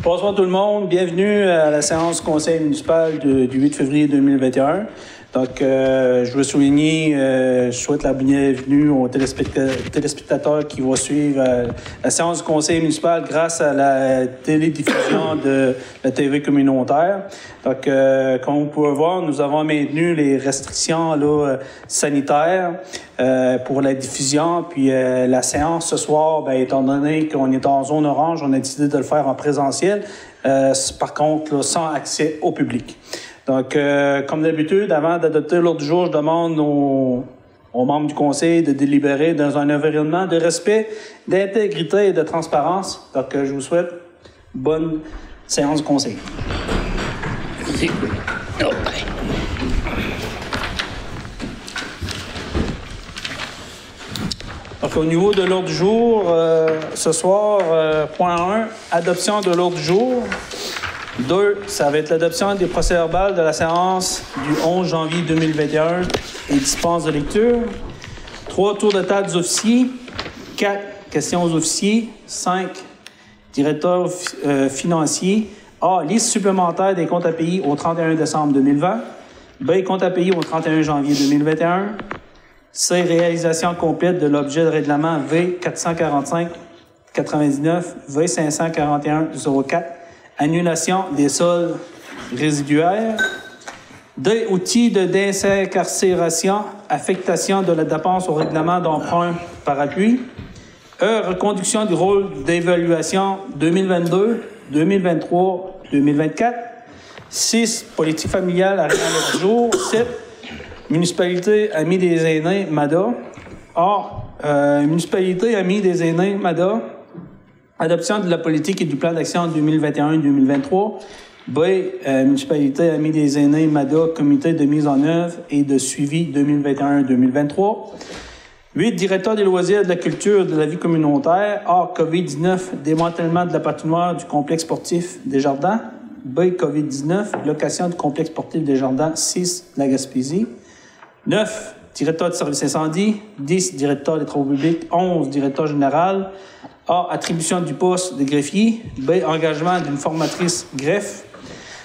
Bonsoir tout le monde, bienvenue à la séance du conseil municipal du 8 février 2021. Donc, je veux souligner, je souhaite la bienvenue aux téléspectateurs qui vont suivre la séance du conseil municipal grâce à la télédiffusion de la TV communautaire. Donc, comme vous pouvez voir, nous avons maintenu les restrictions là, sanitaires pour la diffusion. Puis la séance ce soir, bien, étant donné qu'on est en zone orange, on a décidé de le faire en présentiel. Par contre, là, sans accès au public. Donc, comme d'habitude, avant d'adopter l'ordre du jour, je demande aux membres du conseil de délibérer dans un environnement de respect, d'intégrité et de transparence. Donc, je vous souhaite une bonne séance du conseil. Merci. Oh, bye. Donc, au niveau de l'ordre du jour, ce soir, point 1, adoption de l'ordre du jour. 2, ça va être l'adoption des procès-verbaux de la séance du 11 janvier 2021 et dispense de lecture. 3, tour de table des officiers. 4, questions aux officiers. 5, directeur financier. A, liste supplémentaire des comptes à payer au 31 décembre 2020. B, comptes à payer au 31 janvier 2021. C, réalisation complète de l'objet de règlement V445-99, V541-04, annulation des soldes résiduaires. D, outils de désincarcération, affectation de la dépense au règlement d'emprunt par appui. E, reconduction du rôle d'évaluation 2022, 2023, 2024. 6, politique familiale à l'ordre du jour. 7, municipalité Amis des aînés, MADA. A, municipalité Amis des aînés, MADA. Adoption de la politique et du plan d'action 2021-2023. B, municipalité Amis des aînés, MADA, comité de mise en œuvre et de suivi 2021-2023. 8, directeur des loisirs, de la culture, de la vie communautaire. A, COVID-19, démantèlement de la patinoire du complexe sportif des Jardins. B, COVID-19, location du complexe sportif des Jardins 6, la Gaspésie. 9, directeur du service incendie. 10, directeur des travaux publics. 11, directeur général. A, attribution du poste de greffier. B, engagement d'une formatrice greffe.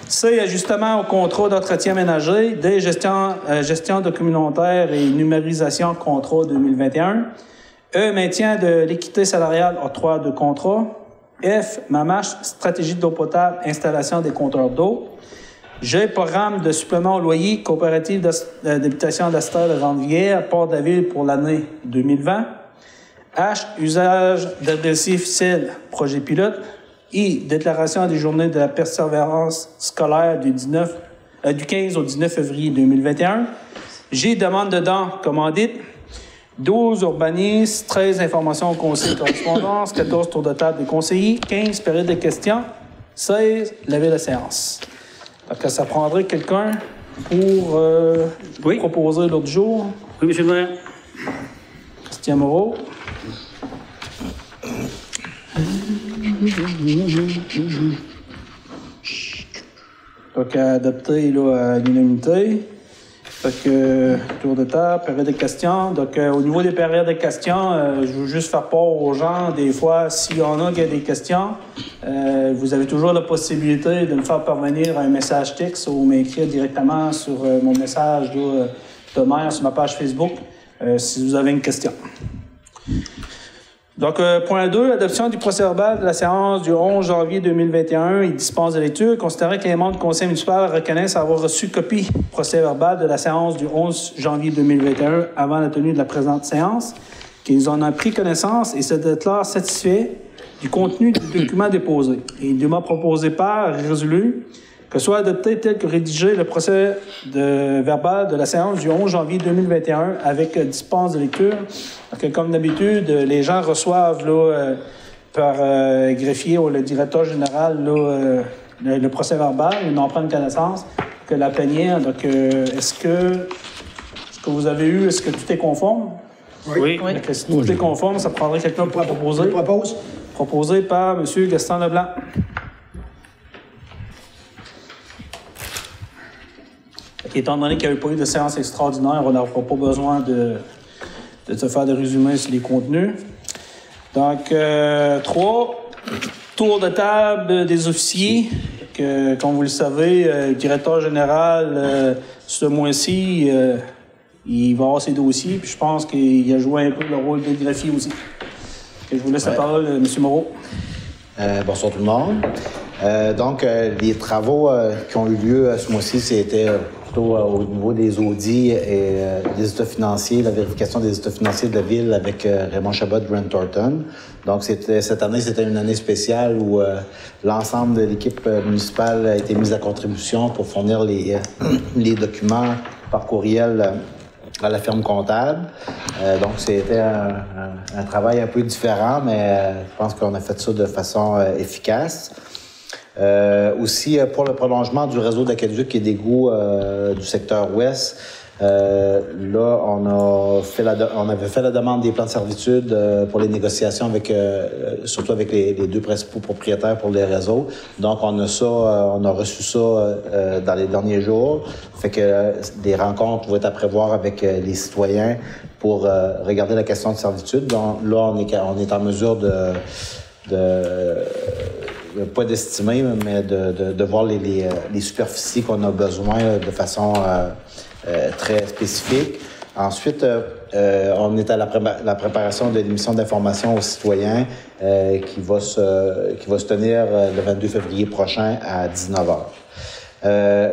C, ajustement au contrat d'entretien ménager. D, gestion de communautaire et numérisation contrat 2021. E, maintien de l'équité salariale octroi de contrat. F, MAMACH, stratégie d'eau potable, installation des compteurs d'eau. G, programme de supplément au loyer, coopérative d'habitation d'Astère de Ranvière, Port-David pour l'année 2020. H, usage d'adressif CEL, projet pilote. I, déclaration des journées de la persévérance scolaire du 15 au 19 février 2021. G, demande de dons commandite. 12, urbanisme. 13, information au conseil de correspondance. 14, tour de table des conseillers. 15, période de questions. 16, lever la séance. Donc, ça prendrait quelqu'un pour proposer l'ordre du jour. Oui, M. le maire. Christian Moreau. Donc, adopté là, à l'unanimité. Fait que, tour de table, période de questions. Donc, au niveau des périodes de questions, je veux juste faire part aux gens, des fois, s'il y en a qui a des questions, vous avez toujours la possibilité de me faire parvenir un message texte ou m'écrire directement sur mon message là, de maire sur ma page Facebook, si vous avez une question. Donc, point 2, adoption du procès-verbal de la séance du 11 janvier 2021 et dispense de lecture. Considérant que les membres du conseil municipal reconnaissent avoir reçu copie du procès-verbal de la séance du 11 janvier 2021 avant la tenue de la présente séance, qu'ils en ont pris connaissance et se déclarent satisfaits du contenu du document déposé. Et il m'a proposé par résolu que soit adopté tel que rédigé le procès-verbal de la séance du 11 janvier 2021 avec dispense de lecture. Donc, comme d'habitude, les gens reçoivent là, par greffier ou le directeur général là, le procès-verbal, ils en prennent connaissance, que la plénière. Donc, est-ce que vous avez eu, est-ce que tout est conforme? Oui. Donc, si tout est conforme, ça prendrait quelqu'un pour proposer. Je propose. Proposé par M. Gaston Leblanc. Étant donné qu'il n'y a pas eu de séance extraordinaire, on n'aura pas besoin de te faire des résumés sur les contenus. Donc, 3, Tour de table des officiers. Comme vous le savez, le directeur général, ce mois-ci, il va avoir ses dossiers. Puis je pense qu'il a joué un peu le rôle de greffier aussi. Je vous laisse la parole, M. Moreau. Bonsoir tout le monde. Donc, les travaux qui ont eu lieu ce mois-ci, c'était plutôt au niveau des audits et des états financiers, la vérification des états financiers de la ville avec Raymond Chabot de Grant Thornton. Donc, cette année, c'était une année spéciale où l'ensemble de l'équipe municipale a été mise à contribution pour fournir les documents par courriel à la firme comptable. Donc, c'était un travail un peu différent, mais je pense qu'on a fait ça de façon efficace. Aussi, pour le prolongement du réseau d'aqueduc et d'égouts du secteur ouest, là, on avait fait la demande des plans de servitude pour les négociations avec, surtout avec les deux principaux propriétaires pour les réseaux. Donc, on a reçu ça dans les derniers jours. Fait que des rencontres vont être à prévoir avec les citoyens pour regarder la question de servitude. Donc, là, on est en mesure pas d'estimer, mais de voir les superficies qu'on a besoin de façon très spécifique. Ensuite, on est à la préparation de l'émission d'information aux citoyens qui va se tenir le 22 février prochain à 19h.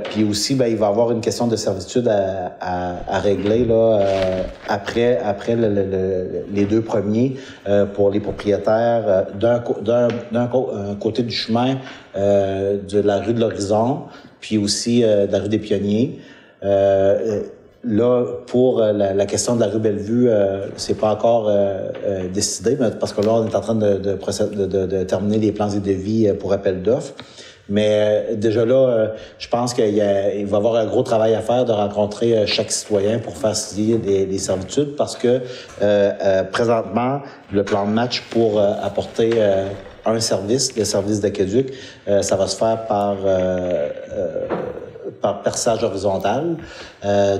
Puis aussi, il va y avoir une question de servitude à régler là, après les deux premiers pour les propriétaires d'un côté du chemin de la rue de l'Horizon, puis aussi de la rue des Pionniers. Là, pour la question de la rue Bellevue, c'est pas encore décidé, mais parce que là, on est en train de terminer les plans et devis pour appel d'offres. Mais déjà là, je pense qu'il va y avoir un gros travail à faire de rencontrer chaque citoyen pour faire signer des servitudes parce que présentement, le plan de match pour apporter un service, le service d'aqueduc, ça va se faire par perçage horizontal.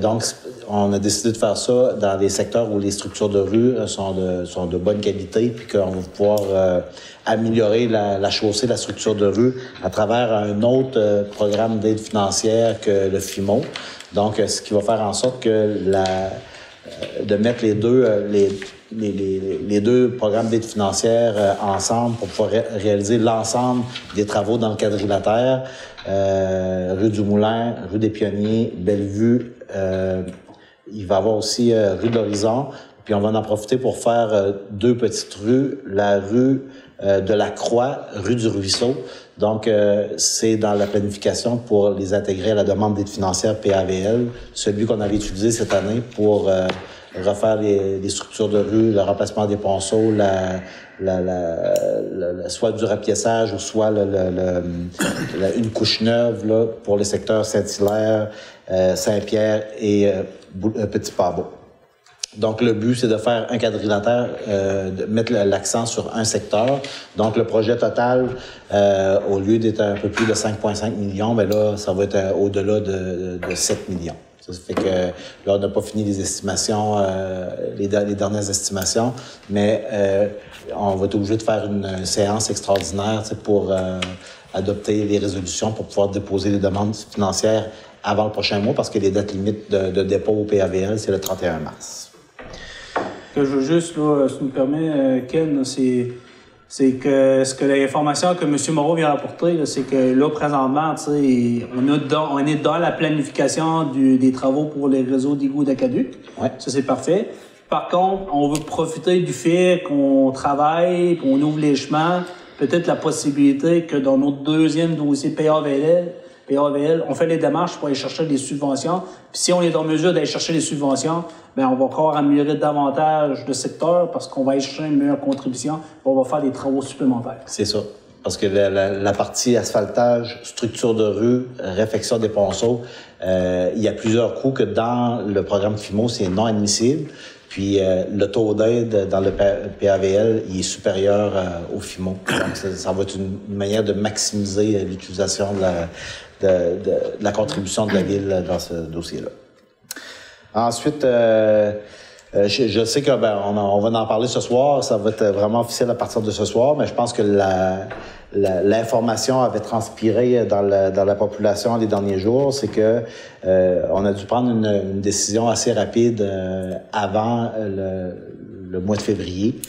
Donc, on a décidé de faire ça dans des secteurs où les structures de rue sont de bonne qualité, puis qu'on va pouvoir améliorer la chaussée, la structure de rue à travers un autre programme d'aide financière que le FIMO. Donc, ce qui va faire en sorte que de mettre les deux programmes d'aide financière ensemble pour pouvoir réaliser l'ensemble des travaux dans le quadrilatère, rue du Moulin, rue des Pionniers, Bellevue, il va y avoir aussi rue de l'Horizon, puis on va en profiter pour faire deux petites rues, la rue de la Croix, rue du Ruisseau. Donc, c'est dans la planification pour les intégrer à la demande d'aide financière PAVL, celui qu'on avait utilisé cette année pour refaire les structures de rue, le remplacement des ponceaux, soit du rapiessage ou soit une couche neuve là, pour les secteurs Saint-Hilaire, Saint-Pierre et Petit-Pabot. Donc, le but, c'est de faire un quadrilatère, de mettre l'accent sur un secteur. Donc, le projet total, au lieu d'être un peu plus de 5,5 millions, mais là, ça va être au-delà de 7 millions. Ça fait que là, on n'a pas fini les estimations, les dernières estimations, mais on va être obligé de faire une séance extraordinaire pour adopter les résolutions pour pouvoir déposer les demandes financières avant le prochain mois parce que les dates limites de dépôt au PAVL, c'est le 31 mars. Que je veux juste, là, si tu me permets, Ken, c'est que l'information que M. Moreau vient d'apporter, c'est que là, présentement, on est dans la planification des travaux pour les réseaux d'égouts d'aqueduc. Ouais. Ça, c'est parfait. Par contre, on veut profiter du fait qu'on travaille, qu'on ouvre les chemins, peut-être la possibilité que dans notre deuxième dossier PAVL, on fait les démarches pour aller chercher des subventions. Puis si on est en mesure d'aller chercher les subventions, bien, on va encore améliorer davantage le secteur parce qu'on va aller chercher une meilleure contribution et on va faire des travaux supplémentaires. C'est ça. Parce que la partie asphaltage, structure de rue, réfection des ponceaux, il y a plusieurs coûts que dans le programme FIMO, c'est non admissible. Puis le taux d'aide dans le PAVL, il est supérieur au FIMO. Donc, ça va être une manière de maximiser l'utilisation de la contribution de la Ville dans ce dossier-là. Ensuite, je sais qu'on va en parler ce soir. Ça va être vraiment officiel à partir de ce soir, mais je pense que l'information avait transpiré dans la population les derniers jours, c'est que on a dû prendre une décision assez rapide avant le mois de février.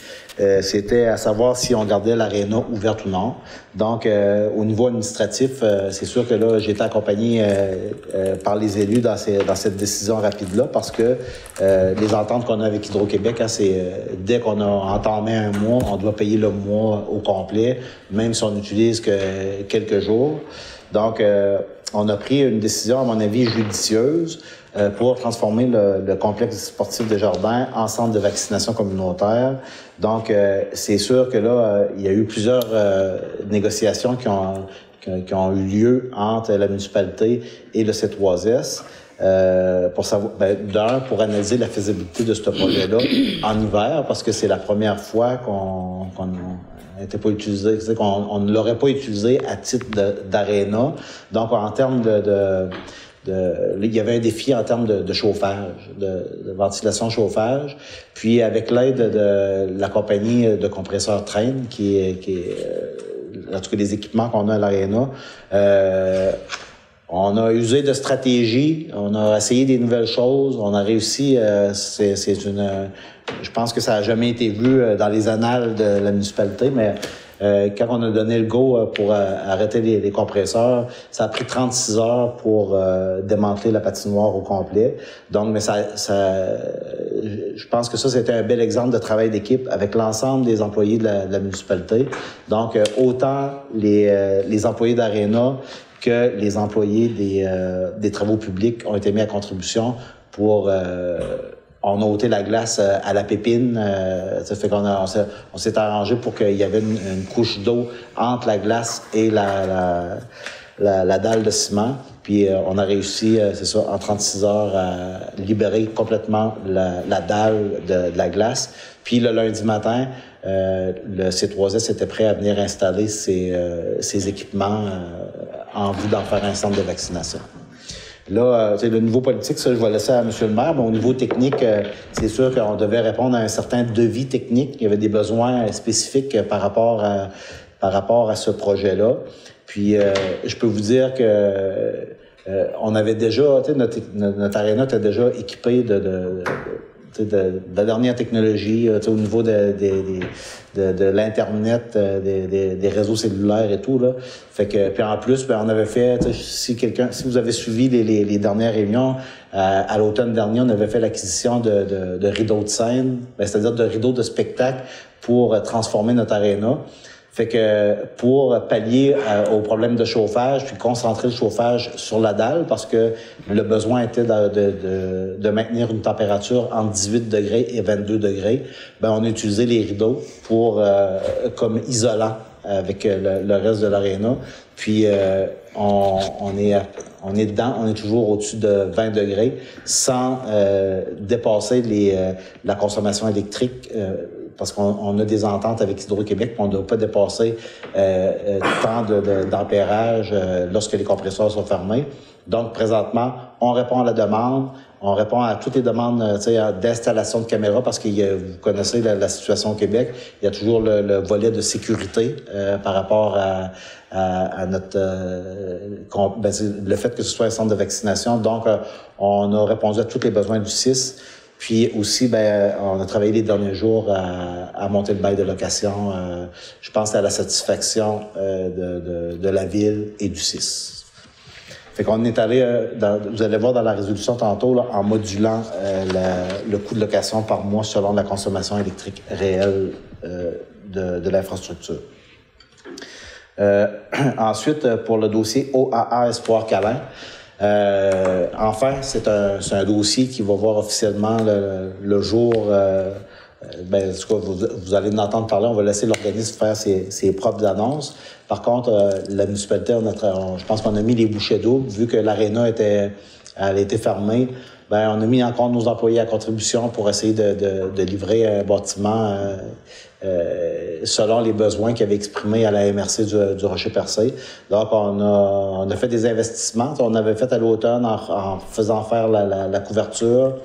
C'était à savoir si on gardait l'aréna ouverte ou non. Donc, au niveau administratif, c'est sûr que là, j'ai été accompagné par les élus dans cette décision rapide-là parce que les ententes qu'on a avec Hydro-Québec, hein, c'est dès qu'on a entamé un mois, on doit payer le mois au complet, même si on n'utilise que quelques jours. Donc, on a pris une décision, à mon avis, judicieuse pour transformer le complexe sportif des Jardins en centre de vaccination communautaire. Donc, c'est sûr que là, il y a eu plusieurs négociations qui ont eu lieu entre la municipalité et le C3S pour savoir, pour analyser la faisabilité de ce projet-là en hiver, parce que c'est la première fois qu'on n'était pas utilisé, on ne l'aurait pas utilisé à titre d'aréna. Donc, en termes il y avait un défi en termes de chauffage, de ventilation chauffage. Puis avec l'aide de la compagnie de compresseurs Trane, qui est en tout cas les équipements qu'on a à l'aréna, on a usé de stratégies, on a essayé des nouvelles choses, on a réussi. Je pense que ça n'a jamais été vu dans les annales de la municipalité, mais quand on a donné le go pour arrêter les compresseurs, ça a pris 36 heures pour démanteler la patinoire au complet. Donc, mais je pense que ça, c'était un bel exemple de travail d'équipe avec l'ensemble des employés de la municipalité. Donc, autant les employés d'Arena que les employés des travaux publics ont été mis à contribution pour on a ôté la glace à la pépine. Ça fait on s'est arrangé pour qu'il y avait une couche d'eau entre la glace et la dalle de ciment. Puis on a réussi, c'est ça, en 36 heures à libérer complètement la dalle de la glace. Puis le lundi matin, le C3S était prêt à venir installer ses équipements en vue d'en faire un centre de vaccination. Là, le niveau politique, ça, je vais laisser à M. le maire. Mais au niveau technique, c'est sûr qu'on devait répondre à un certain devis technique. Il y avait des besoins spécifiques par rapport à ce projet-là. Puis, je peux vous dire que on avait déjà, notre aréna était déjà équipé de la dernière technologie au niveau de l'Internet, des réseaux cellulaires et tout, là. Fait que, puis en plus, on avait fait, si vous avez suivi les dernières réunions, à l'automne dernier, on avait fait l'acquisition de rideaux de scène, c'est-à-dire de rideaux de spectacle pour transformer notre aréna. Fait que pour pallier au problème de chauffage, puis concentrer le chauffage sur la dalle, parce que le besoin était de maintenir une température entre 18 degrés et 22 degrés, on a utilisé les rideaux pour comme isolant avec le reste de l'aréna. Puis on est dedans, on est toujours au-dessus de 20 degrés sans dépasser la consommation électrique. Parce qu'on a des ententes avec Hydro-Québec, on ne doit pas dépasser tant d'ampérage lorsque les compresseurs sont fermés. Donc, présentement, on répond à la demande, on répond à toutes les demandes d'installation de caméras, parce que vous connaissez la situation au Québec, il y a toujours le volet de sécurité par rapport à notre le fait que ce soit un centre de vaccination. Donc, on a répondu à tous les besoins du CIS. Puis aussi, on a travaillé les derniers jours à monter le bail de location. Je pense à la satisfaction de la ville et du CIS. Fait qu'on est allé, vous allez voir dans la résolution tantôt, là, en modulant le coût de location par mois selon la consommation électrique réelle de l'infrastructure. Ensuite, pour le dossier OAA Espoir Câlin, enfin, c'est un dossier qui va voir officiellement le jour. En tout cas, vous allez en entendre parler. On va laisser l'organisme faire ses propres annonces. Par contre, la municipalité, je pense qu'on a mis les bouchées doubles, vu que l'aréna elle a été fermée. On a mis encore nos employés à contribution pour essayer de livrer un bâtiment selon les besoins qu'il avait exprimés à la MRC du Rocher-Percé. Donc, on a fait des investissements. On avait fait à l'automne en faisant faire la couverture.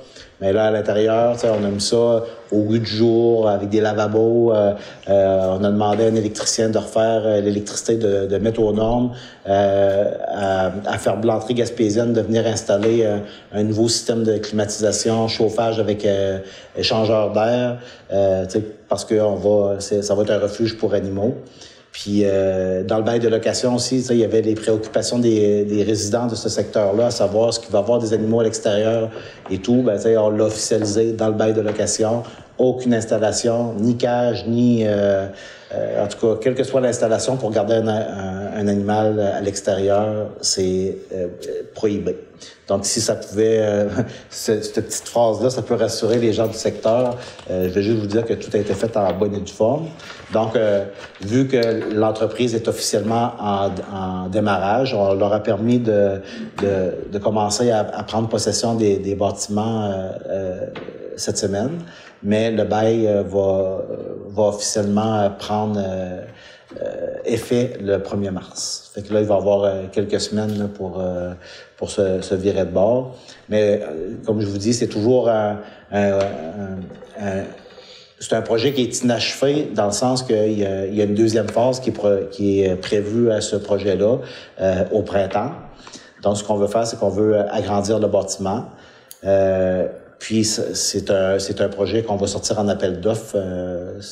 Mais là, à l'intérieur, on a mis ça au goût du jour, avec des lavabos. On a demandé à un électricien de refaire l'électricité, de mettre aux normes, à Ferblanterie Gaspésienne de venir installer un nouveau système de climatisation, chauffage avec échangeur d'air, parce que ça va être un refuge pour animaux. Puis dans le bail de location aussi, il y avait les préoccupations des résidents de ce secteur-là, à savoir ce qu'il va y avoir des animaux à l'extérieur et tout. On l'a officialisé dans le bail de location. Aucune installation, ni cage, ni... en tout cas, quelle que soit l'installation, pour garder un animal à l'extérieur, c'est prohibé. Donc, si ça pouvait... cette petite phrase-là, ça peut rassurer les gens du secteur. Je vais juste vous dire que tout a été fait en bonne et due forme. Donc, vu que l'entreprise est officiellement en démarrage, on leur a permis de commencer à prendre possession des bâtiments cette semaine. Mais le bail va officiellement prendre effet le 1er mars. Fait que là, il va y avoir quelques semaines là, pour se virer de bord. Mais comme je vous dis, c'est toujours c'est un projet qui est inachevé dans le sens qu'il y a une deuxième phase qui est prévue à ce projet-là au printemps. Donc, ce qu'on veut faire, c'est qu'on veut agrandir le bâtiment. Puis c'est un projet qu'on va sortir en appel d'offres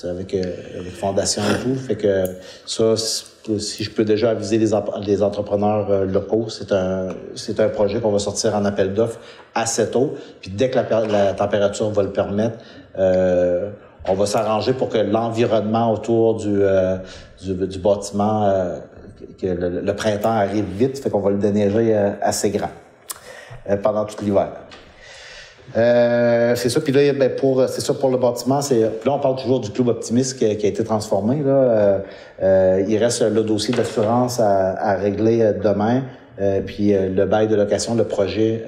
avec Fondation et tout. Fait que ça, si je peux déjà aviser les entrepreneurs locaux, c'est un projet qu'on va sortir en appel d'offres assez tôt. Puis dès que la température va le permettre, on va s'arranger pour que l'environnement autour du bâtiment, que le printemps arrive vite. Fait qu'on va le déneiger assez grand pendant tout l'hiver. C'est ça. Puis là, c'est ça pour le bâtiment. Là, on parle toujours du Club Optimiste qui a été transformé. Là. Il reste le dossier d'assurance à régler demain. Puis le bail de location, le projet,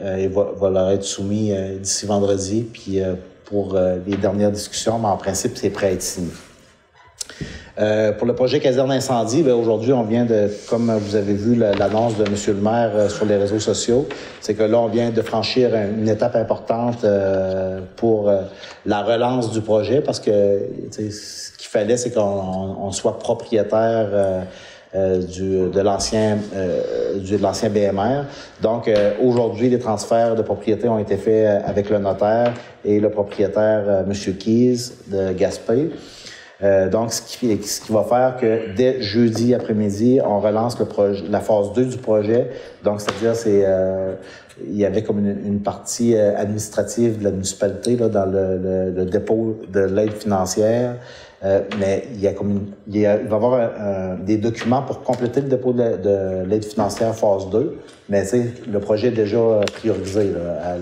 va leur être soumis d'ici vendredi. Puis pour les dernières discussions, mais en principe, c'est prêt à être signé. Pour le projet caserne incendie, aujourd'hui, on vient comme vous avez vu l'annonce de M. le maire sur les réseaux sociaux, c'est que là, on vient de franchir une étape importante pour la relance du projet, parce que ce qu'il fallait, c'est qu'on soit propriétaire de l'ancien BMR. Donc, aujourd'hui, les transferts de propriété ont été faits avec le notaire et le propriétaire, M. Keys de Gaspé. Donc, ce qui va faire que dès jeudi après-midi, on relance la phase 2 du projet. Donc, c'est-à-dire, il y avait comme une partie administrative de la municipalité là, dans le dépôt de l'aide financière. Mais il va y avoir des documents pour compléter le dépôt de l'aide financière phase 2. Mais le projet est déjà priorisé là,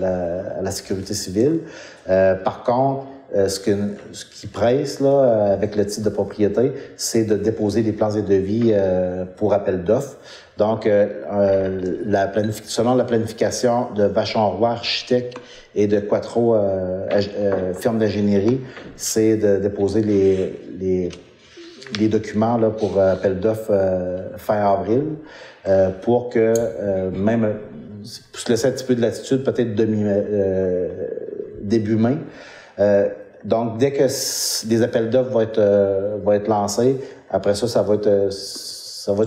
à la sécurité civile. Par contre, ce qui presse là, avec le titre de propriété, c'est de déposer les plans et devis pour appel d'offres. Donc, selon la planification de Vachon-Roy Architectes et de Quattro firme d'ingénierie, c'est de déposer les documents là, pour appel d'offres fin avril, pour que même pour se laisser un petit peu de latitude, peut-être début mai. Donc, dès que les appels d'offres vont être lancés, après ça va être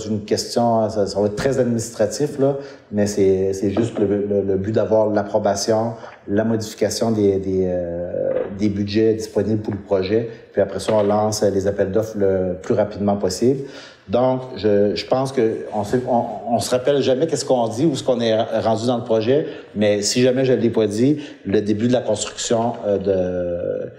une question, ça va être très administratif, là, mais c'est juste le but d'avoir l'approbation, la modification des budgets disponibles pour le projet, puis après ça, on lance les appels d'offres le plus rapidement possible. Donc, je pense que on se rappelle jamais qu'est-ce qu'on dit ou ce qu'on est rendu dans le projet, mais si jamais je ne l'ai pas dit, le début de la construction de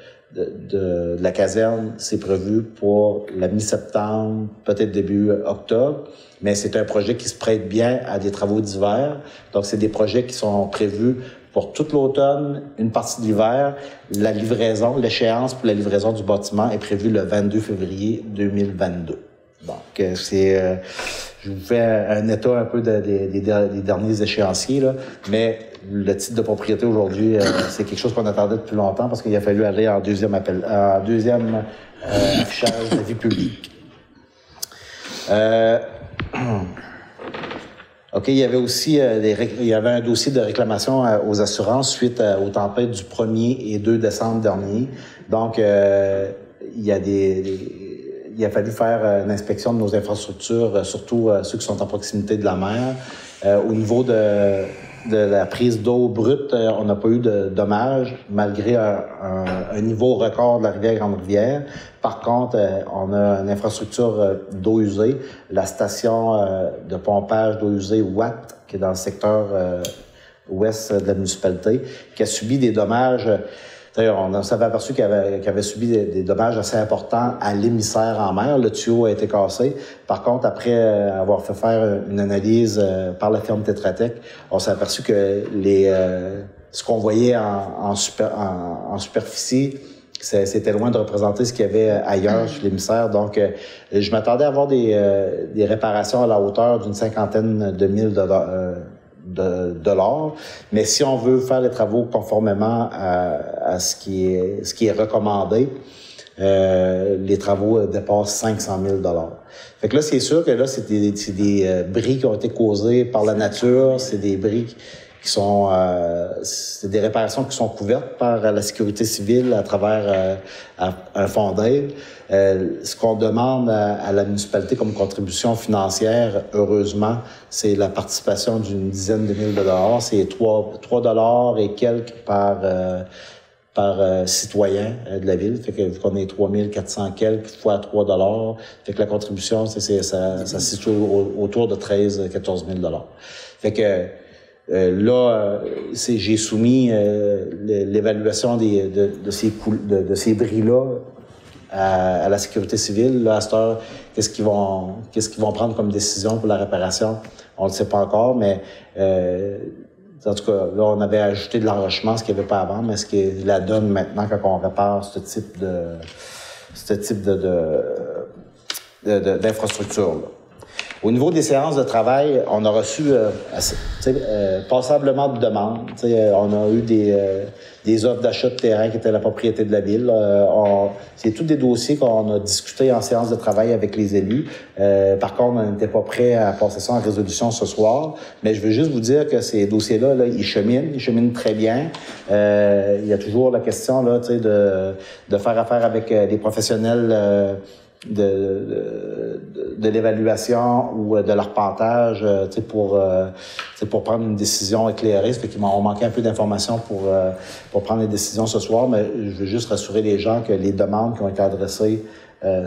la caserne, c'est prévu pour la mi-septembre, peut-être début octobre, mais c'est un projet qui se prête bien à des travaux d'hiver. Donc, c'est des projets qui sont prévus pour toute l'automne, une partie de l'hiver. L'échéance pour la livraison du bâtiment est prévue le 22 février 2022. Donc, je vous fais un état un peu des derniers échéanciers, là, mais le titre de propriété aujourd'hui, c'est quelque chose qu'on attendait depuis longtemps parce qu'il a fallu aller en deuxième affichage de vie publique. OK, il y avait aussi il y avait un dossier de réclamation aux assurances suite aux tempêtes du 1er et 2 décembre dernier. Donc, il a fallu faire une inspection de nos infrastructures, surtout ceux qui sont en proximité de la mer. Au niveau de la prise d'eau brute, on n'a pas eu de dommages, malgré un niveau record de la rivière Grande-Rivière. Par contre, on a une infrastructure d'eau usée, la station de pompage d'eau usée Watt, qui est dans le secteur ouest de la municipalité, qui a subi des dommages. D'ailleurs, on s'avait aperçu qu'il avait subi des dommages assez importants à l'émissaire en mer. Le tuyau a été cassé. Par contre, après avoir fait faire une analyse par la firme Tetra Tech, on s'est aperçu que ce qu'on voyait en superficie, c'était loin de représenter ce qu'il y avait ailleurs sur l'émissaire. Donc, je m'attendais à avoir des réparations à la hauteur d'une 50aine de mille de dollars. Mais si on veut faire les travaux conformément à ce qui est recommandé, les travaux dépassent 500 000 $. Fait que là, c'est sûr que là, c'est des bris qui ont été causés par la nature, c'est des bris qui sont c'est des réparations qui sont couvertes par la sécurité civile à travers un fonds d'aide. Ce qu'on demande à la municipalité comme contribution financière, heureusement, c'est la participation d'une dizaine de mille de dollars. C'est 3 $ et quelques par citoyen de la ville. Fait que vu qu'on est 3400 quelques fois 3 $, fait que la contribution, ça se situe autour de 13-14 000 $. Fait que là, j'ai soumis l'évaluation de ces bris-là à la sécurité civile. Là, à cette heure, qu'est-ce qu'ils vont prendre comme décision pour la réparation? On ne le sait pas encore, mais en tout cas, là, on avait ajouté de l'enrochement, ce qu'il n'y avait pas avant, mais ce qui est la donne maintenant quand on répare ce type d'infrastructure, là. Au niveau des séances de travail, on a reçu passablement de demandes. On a eu des offres d'achat de terrain qui étaient la propriété de la ville. C'est tous des dossiers qu'on a discutés en séance de travail avec les élus. Par contre, on n'était pas prêt à passer ça en résolution ce soir. Mais je veux juste vous dire que ces dossiers-là, là, ils cheminent très bien. Il y a toujours la question là, de faire affaire avec des professionnels de l'évaluation ou de l'arpentage, pour prendre une décision éclairée. Ça fait qu'ils m'ont manqué un peu d'informations pour prendre les décisions ce soir, mais je veux juste rassurer les gens que les demandes qui ont été adressées,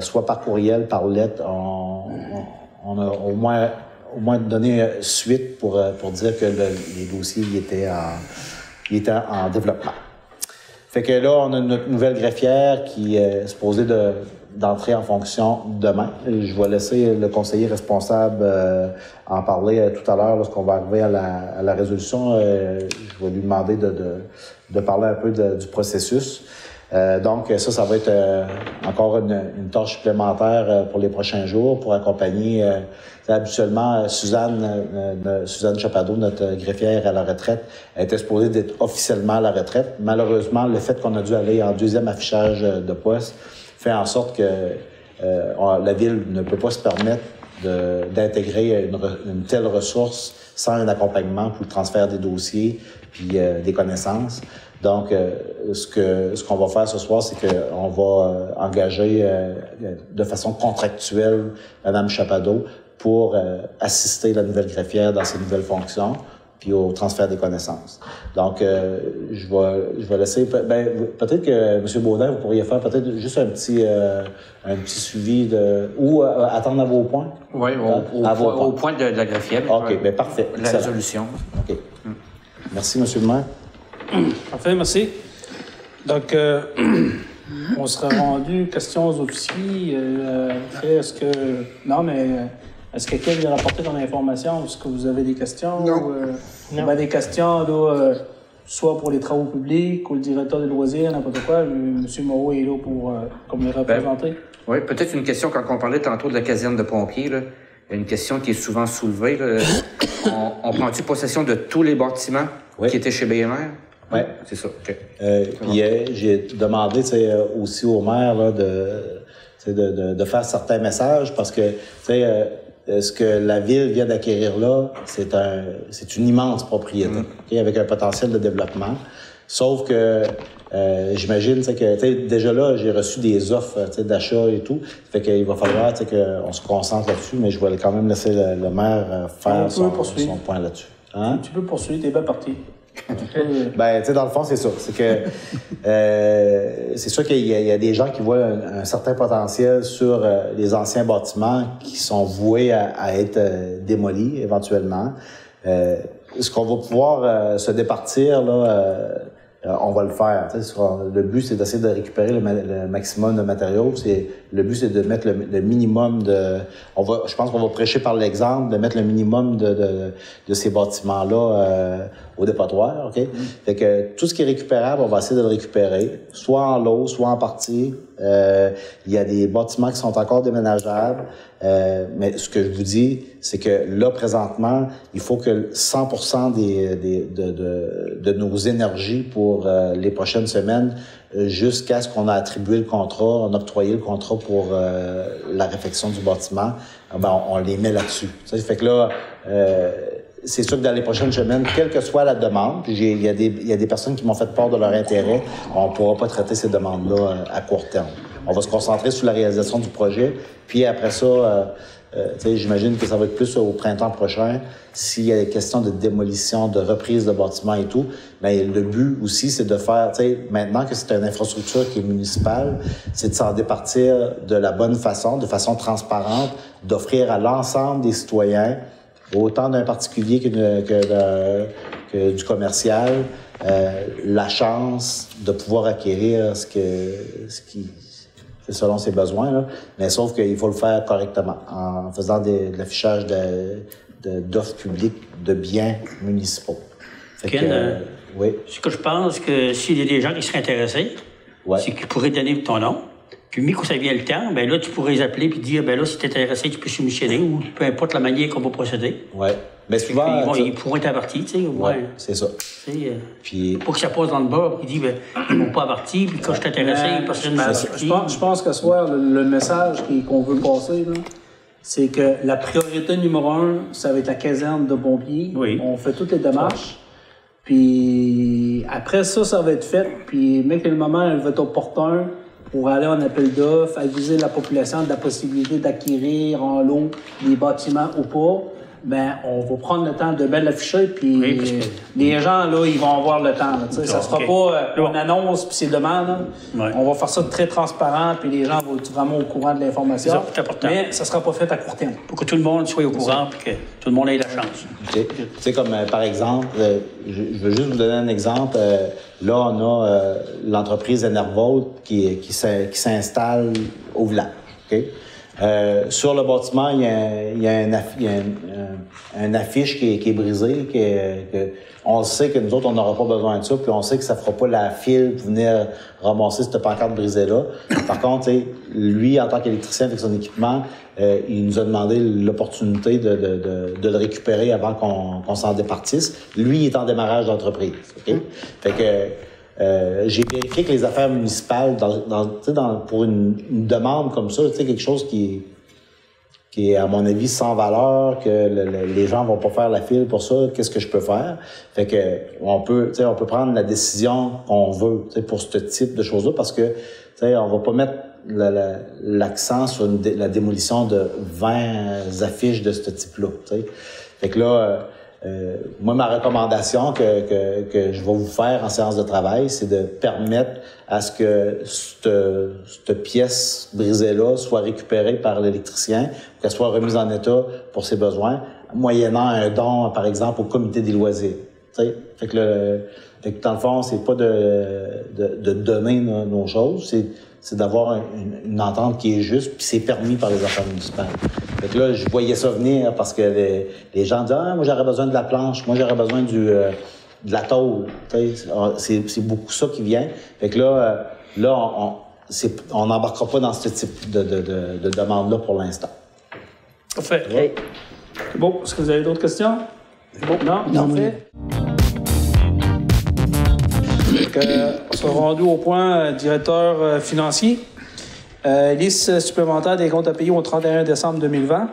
soit par courriel, par lettre, on a au moins donné suite pour dire que les dossiers étaient en développement. Fait que là, on a notre nouvelle greffière qui est supposée d'entrer en fonction demain. Je vais laisser le conseiller responsable en parler tout à l'heure lorsqu'on va arriver à la résolution. Je vais lui demander de parler un peu du processus. Donc, ça va être encore une tâche supplémentaire pour les prochains jours pour accompagner habituellement Suzanne Chapado, notre greffière à la retraite, elle était supposée d'être officiellement à la retraite. Malheureusement, le fait qu'on a dû aller en deuxième affichage de poste fait en sorte que la ville ne peut pas se permettre d'intégrer une telle ressource sans un accompagnement pour le transfert des dossiers puis des connaissances. Donc, ce qu'on va faire ce soir, c'est qu'on va engager de façon contractuelle Mme Chapado pour assister la nouvelle greffière dans ses nouvelles fonctions puis au transfert des connaissances. Donc, je vais laisser... peut-être que, M. Baudin, vous pourriez faire peut-être juste un petit suivi ou attendre à vos points? Oui, au point de la greffière. OK, bien parfait. La résolution. OK. Merci, M. le maire. Parfait, merci. Donc, on sera rendu questions aux officiers. Est-ce que quelqu'un a rapporté ton information? Est-ce que vous avez des questions? Non. Non. Des questions, là, soit pour les travaux publics ou le directeur des loisirs, n'importe quoi. M. Moreau est là pour comme les représenter. Oui, peut-être une question, quand on parlait tantôt de la caserne de pompiers, là, une question qui est souvent soulevée. Là, on prend-tu possession de tous les bâtiments qui étaient chez BMR? Oui. C'est ça, OK. J'ai demandé aussi au maire là, de faire certains messages parce que ce que la ville vient d'acquérir là, c'est une immense propriété, okay, avec un potentiel de développement. Sauf que j'imagine que déjà là, j'ai reçu des offres d'achat et tout. Fait qu'il va falloir qu'on se concentre là-dessus, mais je vais quand même laisser le maire faire son point là-dessus. Hein? Tu peux poursuivre, t'es bien parti. Ben, tu sais, dans le fond, c'est ça. C'est que c'est sûr qu'il y a des gens qui voient un certain potentiel sur les anciens bâtiments qui sont voués à être démolis éventuellement. Ce qu'on va pouvoir se départir, là, on va le faire. Le but, c'est d'essayer de récupérer le maximum de matériaux. Le but, c'est de mettre le minimum de... je pense qu'on va prêcher par l'exemple, de mettre le minimum de ces bâtiments-là au dépotoir. Okay? Fait que tout ce qui est récupérable, on va essayer de le récupérer, soit en lot, soit en partie. Il y a des bâtiments qui sont encore déménageables. Mais ce que je vous dis, c'est que là, présentement, il faut que 100% de nos énergies pour les prochaines semaines, jusqu'à ce qu'on a attribué le contrat, on a octroyé le contrat pour la réfection du bâtiment, ben, on les met là-dessus. Ça fait que là, c'est sûr que dans les prochaines semaines, quelle que soit la demande, puis il y a des personnes qui m'ont fait part de leur intérêt, on ne pourra pas traiter ces demandes-là à court terme. On va se concentrer sur la réalisation du projet, puis après ça, j'imagine que ça va être plus au printemps prochain. S'il y a des questions de démolition, de reprise de bâtiments et tout, bien, le but aussi, c'est de faire, maintenant que c'est une infrastructure qui est municipale, c'est de s'en départir de la bonne façon, de façon transparente, d'offrir à l'ensemble des citoyens, autant d'un particulier que du commercial, la chance de pouvoir acquérir ce qui selon ses besoins, là. Mais sauf qu'il faut le faire correctement, en faisant de l'affichage d'offres publiques de biens municipaux. Ken, oui. Ce que je pense que s'il y a des gens qui seraient intéressés, c'est qu'ils pourraient donner ton nom. Puis, quand ça vient le temps, ben là, tu pourrais les appeler et dire, ben là, si tu es intéressé, tu peux soumissionner ou peu importe la manière qu'on va procéder. Oui. Mais souvent. Ils pourront être avertis, tu sais. Oui, c'est ça. Puis. Pour que ça passe dans le bas, il dit, ben, ils m'ont pas averti, puis quand je suis intéressé, parce que je pense que ce soir, le message qu'on veut passer, là, c'est que la priorité numéro 1, ça va être la caserne de pompiers. Oui. On fait toutes les démarches. Puis après ça va être fait. Puis, même que le moment, elle va être opportun pour aller en appel d'offres, aviser la population de la possibilité d'acquérir en lot des bâtiments ou pas, ben on va prendre le temps de bien l'afficher, puis les gens, là, ils vont avoir le temps. Ça ne sera pas une annonce, puis c'est demain. Ouais. On va faire ça très transparent, puis les gens vont être vraiment au courant de l'information. C'est important. Mais ça ne sera pas fait à court terme. Pour que tout le monde soit au courant, puis que tout le monde ait la chance. Tu sais, comme par exemple, je veux juste vous donner un exemple. Là, on a l'entreprise Enervolt qui s'installe au village. Okay? Sur le bâtiment, il y a un affiche qui est brisé, on sait que nous autres, on n'aura pas besoin de ça, puis on sait que ça fera pas la file pour venir ramasser cette pancarte brisée-là. Par contre, lui, en tant qu'électricien avec son équipement, il nous a demandé l'opportunité de le récupérer avant qu'on s'en départisse. Lui, il est en démarrage d'entreprise. Okay? Fait que j'ai vérifié que les affaires municipales, pour une demande comme ça, quelque chose qui est, à mon avis, sans valeur, que les gens vont pas faire la file pour ça, qu'est-ce que je peux faire? Fait que on peut prendre la décision qu'on veut pour ce type de choses-là, parce que on va pas mettre l'accent sur la démolition de 20 affiches de ce type-là. Fait que là, moi, ma recommandation que je vais vous faire en séance de travail, c'est de permettre à ce que cette pièce brisée-là soit récupérée par l'électricien, qu'elle soit remise en état pour ses besoins, moyennant un don, par exemple, au comité des loisirs. Fait que dans le fond, c'est pas de donner nos choses, c'est d'avoir une entente qui est juste, puis c'est permis par les affaires municipales. Fait que là, je voyais ça venir parce que les gens disent « Ah, moi, j'aurais besoin de la planche, moi, j'aurais besoin de la tôle. » C'est beaucoup ça qui vient. Fait que là, on n'embarquera pas dans ce type de demande-là pour l'instant. Parfait. Ouais. C'est bon. Est-ce que vous avez d'autres questions? C'est bon? Non? Parfait. On sera rendu au point directeur financier. Liste supplémentaire des comptes à payer au 31 décembre 2020.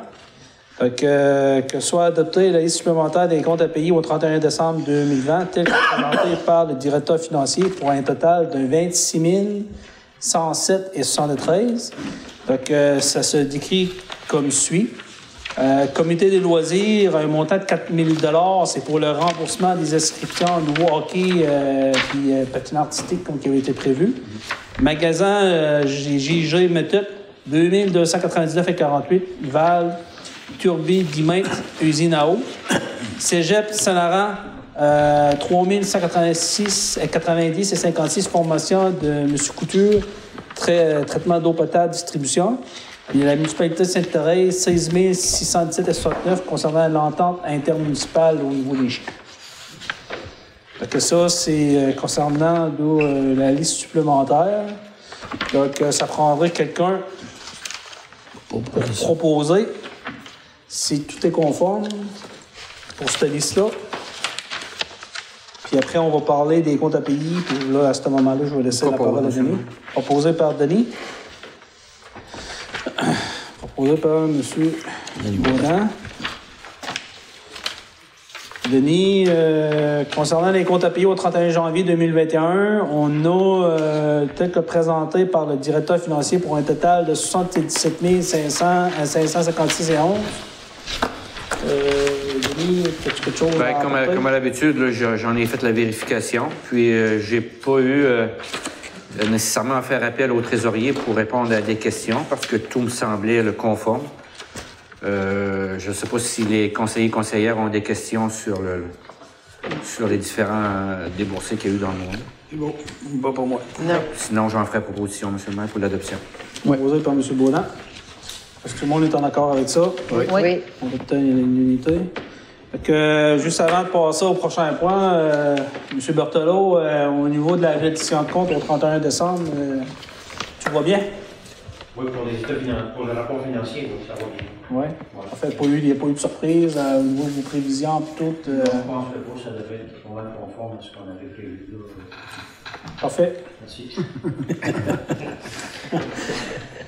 Fait que soit adopté la liste supplémentaire des comptes à payer au 31 décembre 2020, tel que présenté par le directeur financier pour un total de 26 107,73. Fait que ça se décrit comme suit. Comité des loisirs, un montant de 4 000 $, c'est pour le remboursement des inscriptions au nouveau hockey puis patinage artistique comme qui avait été prévu. Magasin JG Méthode, 2 299,48 Val, Turbie, Guimette, Usine à eau. Cégep Saint-Laurent, 3 186,90 formation de M. Couture, traitement d'eau potable, distribution. Il y a la municipalité de Sainte-Thérèse, 16 617,69 concernant l'entente intermunicipale au niveau des chiens. Fait que ça, c'est concernant la liste supplémentaire. Donc, ça prendrait quelqu'un pour proposer, si tout est conforme, pour cette liste-là. Puis après, on va parler des comptes à payer. Puis là, à ce moment-là, je vais laisser la parole à Denis. Proposé par Denis. Proposé par M. Baudin. Denis, concernant les comptes à payer au 31 janvier 2021, on a, tel que présenté par le directeur financier, pour un total de 77 556,11. Denis, as-tu quelque chose à apporter? Comme à l'habitude, j'en ai fait la vérification, puis j'ai pas eu nécessairement à faire appel au trésorier pour répondre à des questions, parce que tout me semblait conforme. Je ne sais pas si les conseillers et conseillères ont des questions sur les différents déboursés qu'il y a eu dans le monde. C'est bon. Pas pour moi. Non. Sinon, j'en ferai proposition, M. le maire, pour l'adoption. Oui. Proposé par M. Baudin. Est-ce que tout le monde est en accord avec ça? Oui. On obtient l'unité. Juste avant de passer au prochain point, M. Berthelot, au niveau de la reddition de compte au 31 décembre, tu vois bien? Oui, pour le rapport financier, oui, ça va bien. Oui. En fait, il n'y a pas eu de surprise au niveau de vos prévisions et tout. Je pense que ça devait être pas mal conforme à ce qu'on avait prévu là. Parfait. Merci.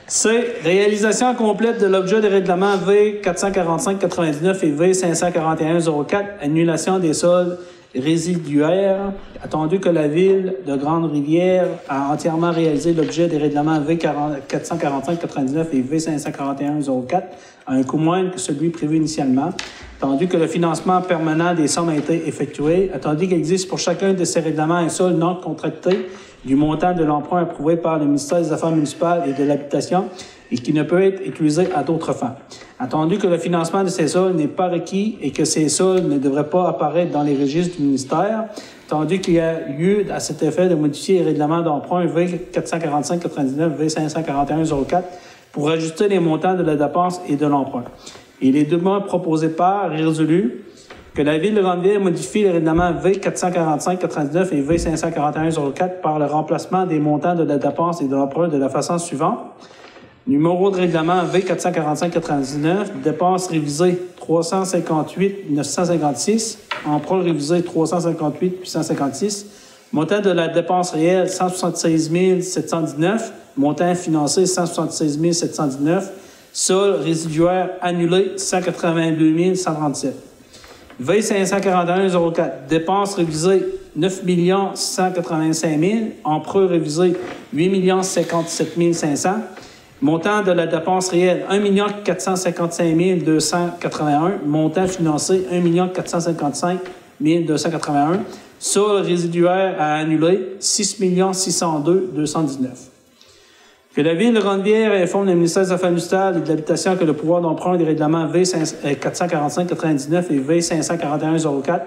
C. Réalisation complète de l'objet de règlement V445-99 et V541-04, annulation des soldes résiduaires. Attendu que la Ville de Grande-Rivière a entièrement réalisé l'objet des règlements V445-99 et V541-04 à un coût moindre que celui prévu initialement. Attendu que le financement permanent des sommes a été effectué. Attendu qu'il existe pour chacun de ces règlements un solde non contracté du montant de l'emprunt approuvé par le ministère des Affaires municipales et de l'Habitation et qui ne peut être utilisé à d'autres fins. Attendu que le financement de ces soldes n'est pas requis et que ces soldes ne devraient pas apparaître dans les registres du ministère, attendu qu'il y a lieu à cet effet de modifier les règlements d'emprunt V445-99, V541-04 pour ajuster les montants de la dépense et de l'emprunt. Et les demandes proposées par et résolues que la Ville de Grande-Ville modifie les règlements V445-99 et V541-04 par le remplacement des montants de la dépense et de l'emprunt de la façon suivante. Numéro de règlement V445-99, dépenses révisées 358 956, emprunt révisé 358 856, montant de la dépense réelle 176 719, montant financé 176 719, sol résiduaire annulé 182 137. V541-04, dépenses révisées 9 185 000, emprunt révisé 8 057 500, montant de la dépense réelle 1 455 281, montant financé 1 455 281, sol résiduaire à annuler 6 602 219. Que la Ville de Grande-Rivière informe le ministère des Affaires municipales et de l'Habitation que le pouvoir d'emprunt des règlements V445-99 et V541-04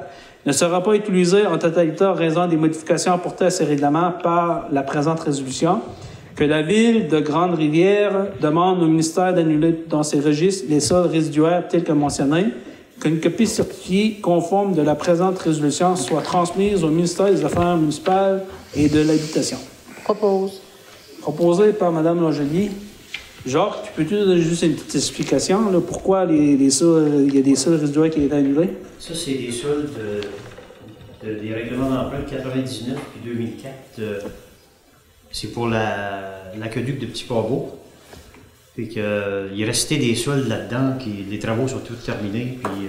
ne sera pas utilisé en totalité en raison des modifications apportées à ces règlements par la présente résolution. Que la Ville de Grande-Rivière demande au ministère d'annuler dans ses registres les soldes résiduaires tels que mentionnés. Qu'une copie certifiée conforme de la présente résolution soit transmise au ministère des Affaires municipales et de l'Habitation. Proposé par Mme Langelier. Jacques, tu peux-tu donner juste une petite explication, là, pourquoi il y a des soldes résiduaires qui ont été annulés? Ça, c'est des soldes des règlements d'emprunt de 99 puis 2004. C'est pour l'aqueduc de Petit-Pavot. Fait que, il restait des soldes là-dedans, les travaux sont tous terminés, puis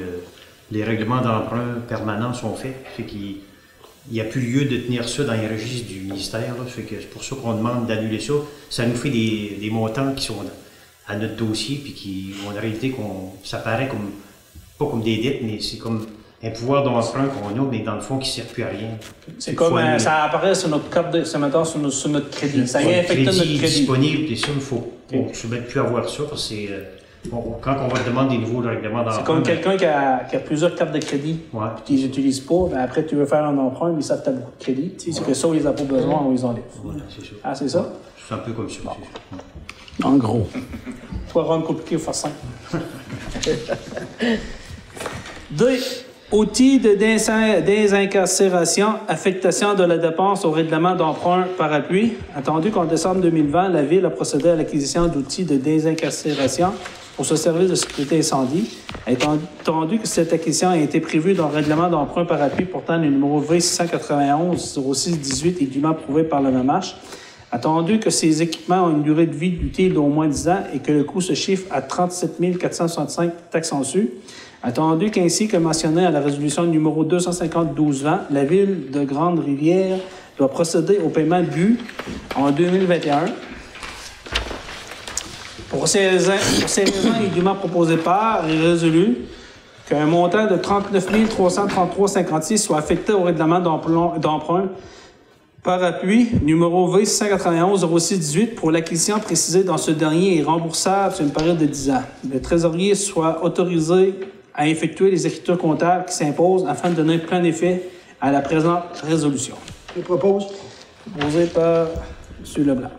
les règlements d'emprunt permanents sont faits. Fait qu'il n'y a plus lieu de tenir ça dans les registres du ministère. Là. Fait que c'est pour ça qu'on demande d'annuler ça. Ça nous fait des montants qui sont à notre dossier, puis qui, en réalité, ça paraît comme, pas comme des dettes, mais c'est comme un pouvoir d'emprunt qu'on a, mais dans le fond, qui ne sert plus à rien. C'est comme ça apparaît sur notre carte de, sur notre crédit. Ça vient affecter notre crédit. Disponible, et ça, il faut. On ne se met plus à voir ça, parce que c'est. Quand on va demander des nouveaux règlements d'emprunt. C'est comme quelqu'un qui a plusieurs cartes de crédit, puis qu'ils n'utilisent pas, ben après tu veux faire un emprunt, mais ils savent que tu as beaucoup de crédit. C'est que ça, on les a pas besoin, on les enlève. Voilà, c'est ça. Ah, c'est ça? C'est un peu comme ça. Bon. En gros. Faut rendre compliqué ou faire simple. 2. Outils de désincarcération, affectation de la dépense au règlement d'emprunt par appui. Attendu qu'en décembre 2020, la Ville a procédé à l'acquisition d'outils de désincarcération pour ce service de sécurité incendie. Attendu que cette acquisition a été prévue dans le règlement d'emprunt par appui portant le numéro V691-0618 et dûment approuvé par la MAMACH. Attendu que ces équipements ont une durée de vie utile d'au moins 10 ans et que le coût se chiffre à 37 465 taxes en su. Attendu qu'ainsi que mentionné à la résolution numéro 250-12-20, la Ville de Grande-Rivière doit procéder au paiement dû en 2021. Pour ces raisons, il est dûment proposé par et résolu qu'un montant de 39 333,56 soit affecté au règlement d'emprunt par appui, numéro V691-0618, pour l'acquisition précisée dans ce dernier et remboursable sur une période de 10 ans. Le trésorier soit autorisé à effectuer les écritures comptables qui s'imposent afin de donner plein effet à la présente résolution. Je propose. Proposé par M. Leblanc.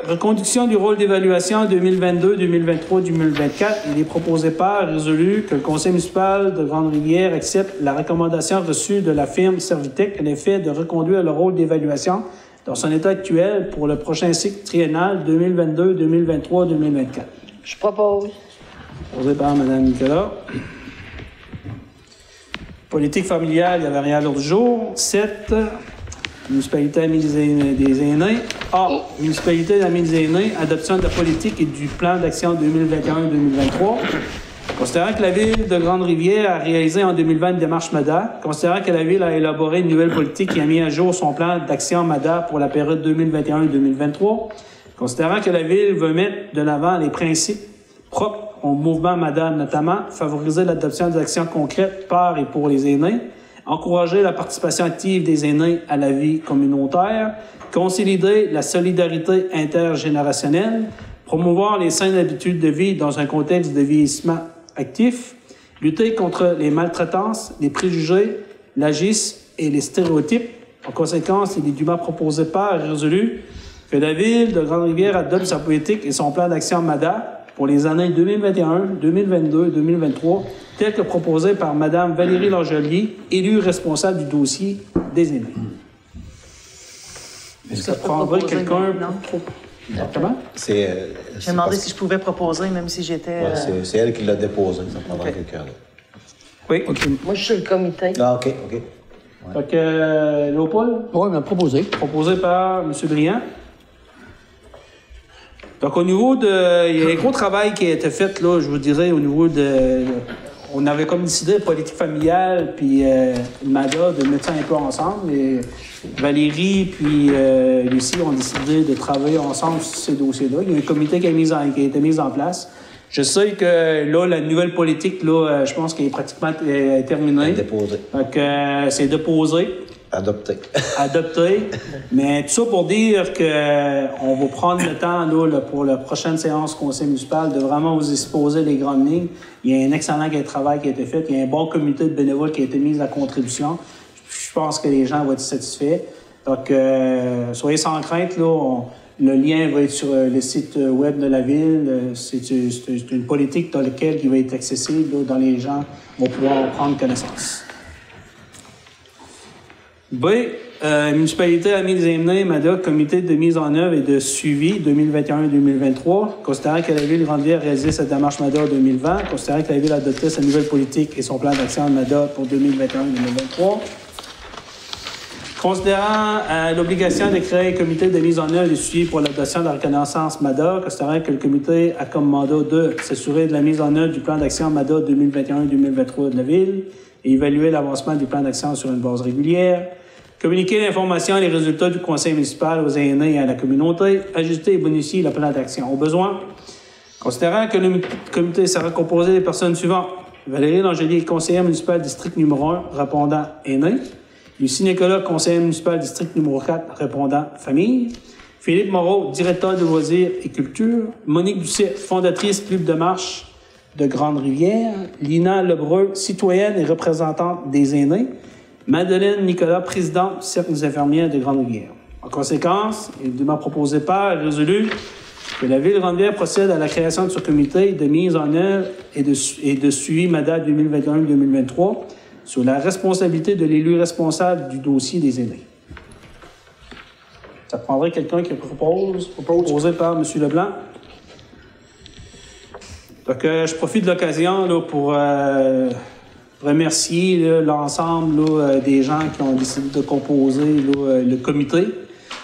Reconduction du rôle d'évaluation 2022, 2023, 2024. Il est proposé par résolu que le Conseil municipal de Grande-Rivière accepte la recommandation reçue de la firme Servitec à l'effet de reconduire le rôle d'évaluation dans son état actuel pour le prochain cycle triennal 2022, 2023, 2024. Je propose. Proposé par Mme Nicolas. Politique familiale, il n'y avait rien à l'ordre du jour. 7. Municipalité Amis des aînés. A. Municipalité Amis des aînés, adoption de la politique et du plan d'action 2021-2023. Considérant que la Ville de Grande-Rivière a réalisé en 2020 une démarche MADA, considérant que la Ville a élaboré une nouvelle politique et a mis à jour son plan d'action MADA pour la période 2021-2023, considérant que la Ville veut mettre de l'avant les principes propres au mouvement MADA, notamment favoriser l'adoption d'actions concrètes par et pour les aînés, encourager la participation active des aînés à la vie communautaire, consolider la solidarité intergénérationnelle, promouvoir les saines habitudes de vie dans un contexte de vieillissement actif, lutter contre les maltraitances, les préjugés, l'agisme et les stéréotypes. En conséquence, il est dûment proposé par et résolu que la Ville de Grande-Rivière adopte sa politique et son plan d'action MADA pour les années 2021, 2022 et 2023, tel que proposé par Mme Valérie Langelier, élue responsable du dossier des aînés. Est-ce que ça prendrait quelqu'un pour... Comment? J'ai demandé si je pouvais proposer, même si j'étais... Ouais, c'est elle qui l'a déposé, ça prendrait quelqu'un d'autre. Oui, OK. Moi, je suis le comité. Ah, OK. Ouais. Fait que, Léopold? Oui, mais proposé. Proposé par M. Briand. Donc, au niveau de... Il y a un gros travail qui a été fait, là, je vous dirais, au niveau de... On avait comme décidé, politique familiale, puis MADA, de mettre ça un peu ensemble. Et Valérie puis Lucie ont décidé de travailler ensemble sur ces dossiers-là. Il y a un comité qui a été mis en place. Je sais que là, la nouvelle politique, là, je pense qu'elle est pratiquement terminée. Déposé. Donc, c'est déposé. Adopté. Adopté. Mais tout ça pour dire qu'on va prendre le temps là, pour la prochaine séance conseil municipal de vraiment vous exposer les grandes lignes. Il y a un excellent travail qui a été fait. Il y a un bon comité de bénévoles qui a été mis à contribution. Je pense que les gens vont être satisfaits. Donc, soyez sans crainte. Là, le lien va être sur le site web de la Ville. C'est une politique dans laquelle il va être accessible, là, dont les gens vont pouvoir prendre connaissance. B. Municipalité Amis des aînés, MADA, comité de mise en œuvre et de suivi 2021-2023. Considérant que la Ville de Grande-Rivière a réalisé sa démarche MADA en 2020, considérant que la Ville a adopté sa nouvelle politique et son plan d'action MADA pour 2021-2023. Considérant l'obligation de créer un comité de mise en œuvre et suivi pour l'adoption de la reconnaissance MADA, considérant que le comité a comme mandat de s'assurer de la mise en œuvre du plan d'action MADA 2021-2023 de la Ville et évaluer l'avancement du plan d'action sur une base régulière, communiquer l'information et les résultats du conseil municipal aux aînés et à la communauté, ajuster et bonifier le plan d'action au besoin. Considérant que le comité sera composé des personnes suivantes: Valérie Langelier, conseillère municipale district numéro 1, répondant aînés. Lucie Nicolas, conseillère municipale district numéro 4, répondant famille. Philippe Moreau, directeur de loisirs et culture. Monique Doucet, fondatrice Club de marche de Grande-Rivière. Lina Lebreu, citoyenne et représentante des aînés. Madeleine Nicolas, présidente du Cercle des infirmières de Grande-Rivière. En conséquence, il est dûment proposé par et résolu que la Ville de Grande-Rivière procède à la création de ce comité de mise en œuvre et de suivi MADA 2021-2023 sur la responsabilité de l'élu responsable du dossier des aînés. Ça prendrait quelqu'un qui proposé par M. Leblanc. Donc, je profite de l'occasion là, pour remercier là, l'ensemble là, des gens qui ont décidé de composer là, le comité.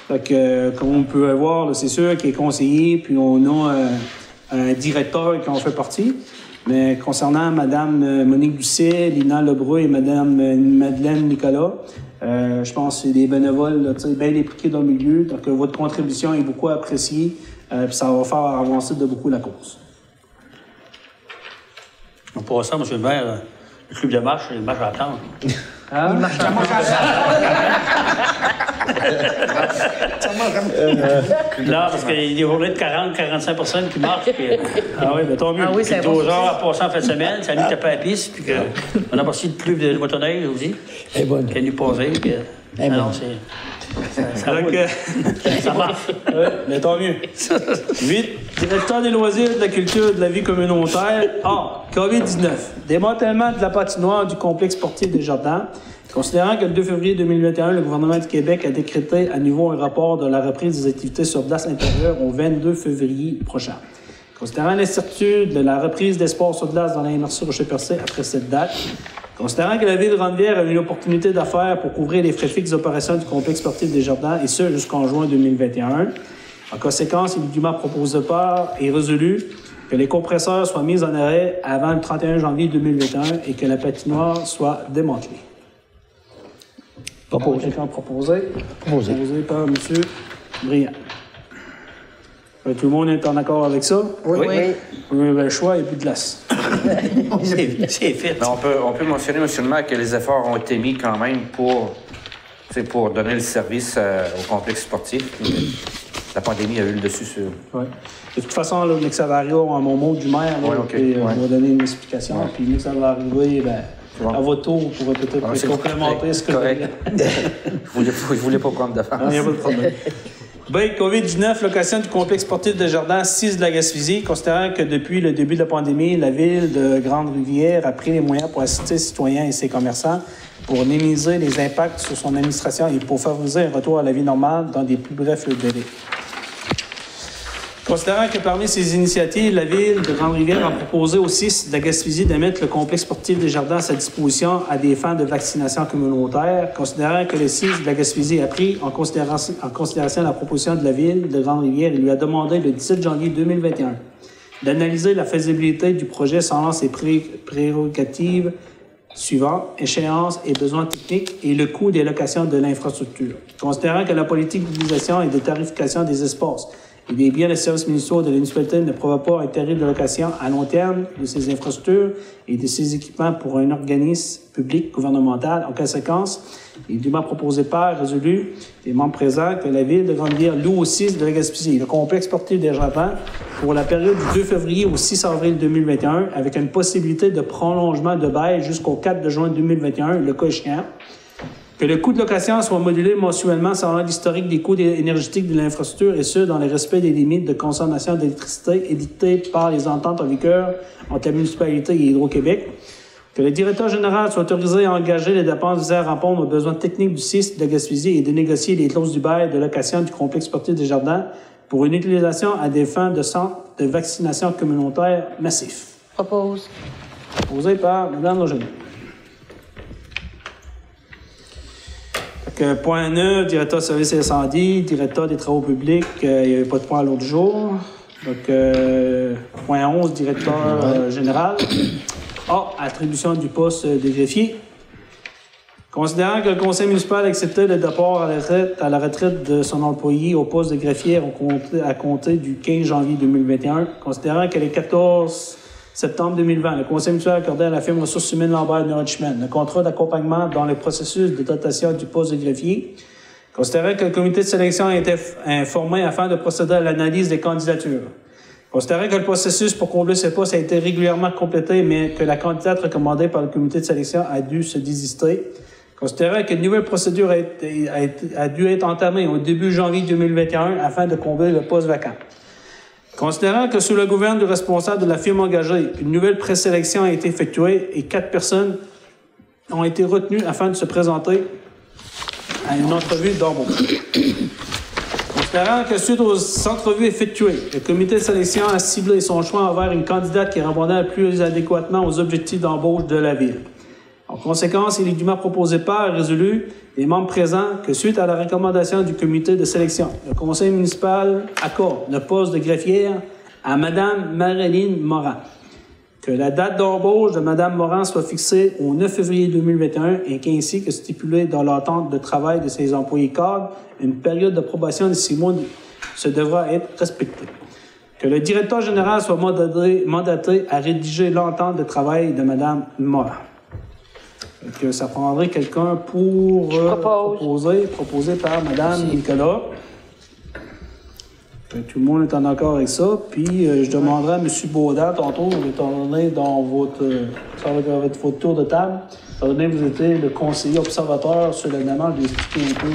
Donc, comme on peut voir, c'est sûr qu'il est conseiller, puis on a un directeur qui en fait partie. Mais concernant Mme Monique Doucet, Lina Lebreu et Mme Madeleine Nicolas, je pense que c'est des bénévoles là, bien impliqués dans le milieu. Donc, votre contribution est beaucoup appréciée, puis ça va faire avancer de beaucoup la cause. Pour ça, M. le maire, le club de marche, il marche à attendre. Ah. Il marche à Non, parce qu'il y a des journées de 40-45 personnes qui marchent. Puis, ah oui, mais tant mieux. Ah oui, c'est puis 2 heures à passer en fin de semaine, ça nous tape à la piste, puis on a passé de plus de motoneige aussi. Elle est bonne. Qui a nous passer, puis... non, c'est... Ça marche. Oui, mais tant mieux. 8. Directeur des loisirs, de la culture et de la vie communautaire. A. COVID-19. Démantèlement de la patinoire du complexe sportif des Jardins. Considérant que le 2 février 2021, le gouvernement du Québec a décrété à nouveau un rapport de la reprise des activités sur place intérieure au 22 février prochain. Considérant l'incertitude de la reprise des sports sur glace dans la MRC Rocher-Percé après cette date, considérant que la Ville de Grande-Rivière a une opportunité d'affaires pour couvrir les frais fixes d'opération du complexe sportif des Jardins, et ce jusqu'en juin 2021, en conséquence, il est dûment proposé par et résolu que les compresseurs soient mis en arrêt avant le 31 janvier 2021 et que la patinoire soit démantelée. Quelqu'un proposé? Proposé par M. Briand. Tout le monde est en accord avec ça? Oui. Vous avez le choix, il n'y a plus de glace. C'est fait. Mais on peut mentionner, M. le maire, que les efforts ont été mis quand même pour donner le service au complexe sportif. La pandémie a eu le dessus sur... Oui. De toute façon, là, dès que ça va arriver, à mon mot du maire, là, je vais donner une explication. Ouais. Puis dès que ça va arriver, à votre tour, vous pourrez peut-être complémenter ce que vous voulez. Je ne voulais pas prendre d'avance. Il n'y a pas de problème. B. COVID-19, location du complexe sportif de Jardin 6 de la Gaspésie, considérant que depuis le début de la pandémie, la Ville de Grande-Rivière a pris les moyens pour assister les citoyens et ses commerçants pour minimiser les impacts sur son administration et pour favoriser un retour à la vie normale dans des plus brefs délais. Considérant que parmi ces initiatives, la Ville de Grande-Rivière a proposé au CIS de la Gaspésie de mettre le complexe sportif des Jardins à sa disposition à des fins de vaccination communautaire, considérant que le CIS de la Gaspésie a pris en considération la proposition de la Ville de Grande-Rivière et lui a demandé le 17 janvier 2021 d'analyser la faisabilité du projet selon ses prérogatives suivantes, échéances et besoins techniques et le coût des locations de l'infrastructure. Considérant que la politique d'utilisation et de tarification des espaces et des biens de services municipaux de la municipalité ne prévoit pas un tarif de location à long terme de ces infrastructures et de ces équipements pour un organisme public gouvernemental. En conséquence, il est dûment proposé par résolu des membres présents que la Ville de Grande-Rivière loue au 6 de la Gaspésie le complexe sportif des Jardins pour la période du 2 février au 6 avril 2021 avec une possibilité de prolongement de bail jusqu'au 4 juin 2021, le cas échéant. Que le coût de location soit modulé mensuellement selon l'historique des coûts énergétiques de l'infrastructure et ce, dans le respect des limites de consommation d'électricité édictées par les ententes en vigueur entre la municipalité et Hydro-Québec. Que le directeur général soit autorisé à engager les dépenses visant à répondre aux besoins techniques du CIS de la Gaspésie et de négocier les clauses du bail de location du complexe sportif des Jardins pour une utilisation à des fins de centre de vaccination communautaire massif. Propose. Proposé par Mme Langelier. Donc, point 9, directeur de service incendie, directeur des travaux publics, il n'y avait pas de point à l'autre jour. Donc, point 11, directeur général. A, attribution du poste de greffier. Considérant que le conseil municipal a accepté le départ à la retraite de son employé au poste de greffier à compter du 15 janvier 2021, considérant que le 14 septembre 2020, le conseil municipal a accordé à la firme Ressources humaines Lambert de Richmond le contrat d'accompagnement dans le processus de dotation du poste de greffier, considérant que le comité de sélection a été informé afin de procéder à l'analyse des candidatures. Considérant que le processus pour combler ce poste a été régulièrement complété, mais que la candidate recommandée par le comité de sélection a dû se désister. Considérant qu'une nouvelle procédure a dû être entamée au début janvier 2021 afin de combler le poste vacant. Considérant que sous le gouvernement du responsable de la firme engagée, une nouvelle présélection a été effectuée et 4 personnes ont été retenues afin de se présenter à une entrevue d'embauche. Considérant que suite aux entrevues effectuées, le comité de sélection a ciblé son choix envers une candidate qui répondait le plus adéquatement aux objectifs d'embauche de la Ville. En conséquence, il est dûment proposé par et résolu les membres présents que suite à la recommandation du comité de sélection, le conseil municipal accorde le poste de greffière à Mme Marilyn Morin. Que la date d'embauche de Mme Morin soit fixée au 9 février 2021 et qu'ainsi que stipulé dans l'entente de travail de ses employés cadres, une période de probation de 6 mois se devra être respectée. Que le directeur général soit mandaté à rédiger l'entente de travail de Mme Morin. Que ça prendrait quelqu'un pour proposé par Mme Nicolas. Tout le monde est en accord avec ça. Puis je demanderai à M. Baudin, tantôt, étant donné dans votre tour de table, étant donné que vous étiez le conseiller observateur sur l'événement, de expliquer un peu,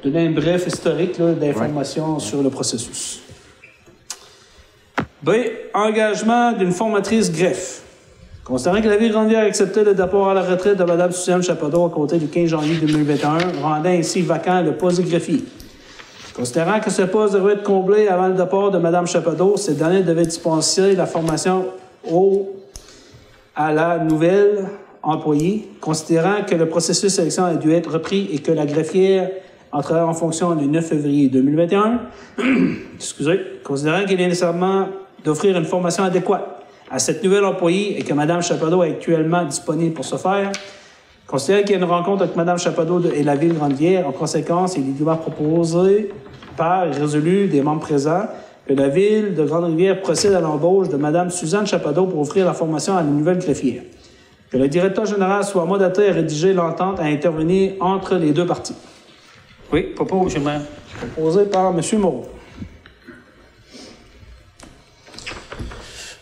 donner un bref historique d'informations sur le processus. B. Engagement d'une formatrice greffe. Considérant que la Ville de Grande-Rivière a accepté le départ à la retraite de Mme Suzanne Chapadeau à compter du 15 janvier 2021, rendant ainsi vacant le poste de greffier. Considérant que ce poste devrait être comblé avant le départ de Mme Chapadeau, cette dernière devait dispenser la formation à la nouvelle employée. Considérant que le processus de sélection a dû être repris et que la greffière entrera en fonction le 9 février 2021, considérant qu'il est nécessairement d'offrir une formation adéquate à cette nouvelle employée et que Mme Chapadeau est actuellement disponible pour ce faire, considérant qu'il y a une rencontre avec Mme Chapadeau et la Ville de Grande-Rivière, en conséquence, il est dûment proposé par et résolu des membres présents que la Ville de Grande-Rivière procède à l'embauche de Mme Suzanne Chapadeau pour offrir la formation à la nouvelle greffière. Que le directeur général soit mandaté à rédiger l'entente à intervenir entre les deux parties. Oui, propos, M. le maire. Proposé par M. Moreau.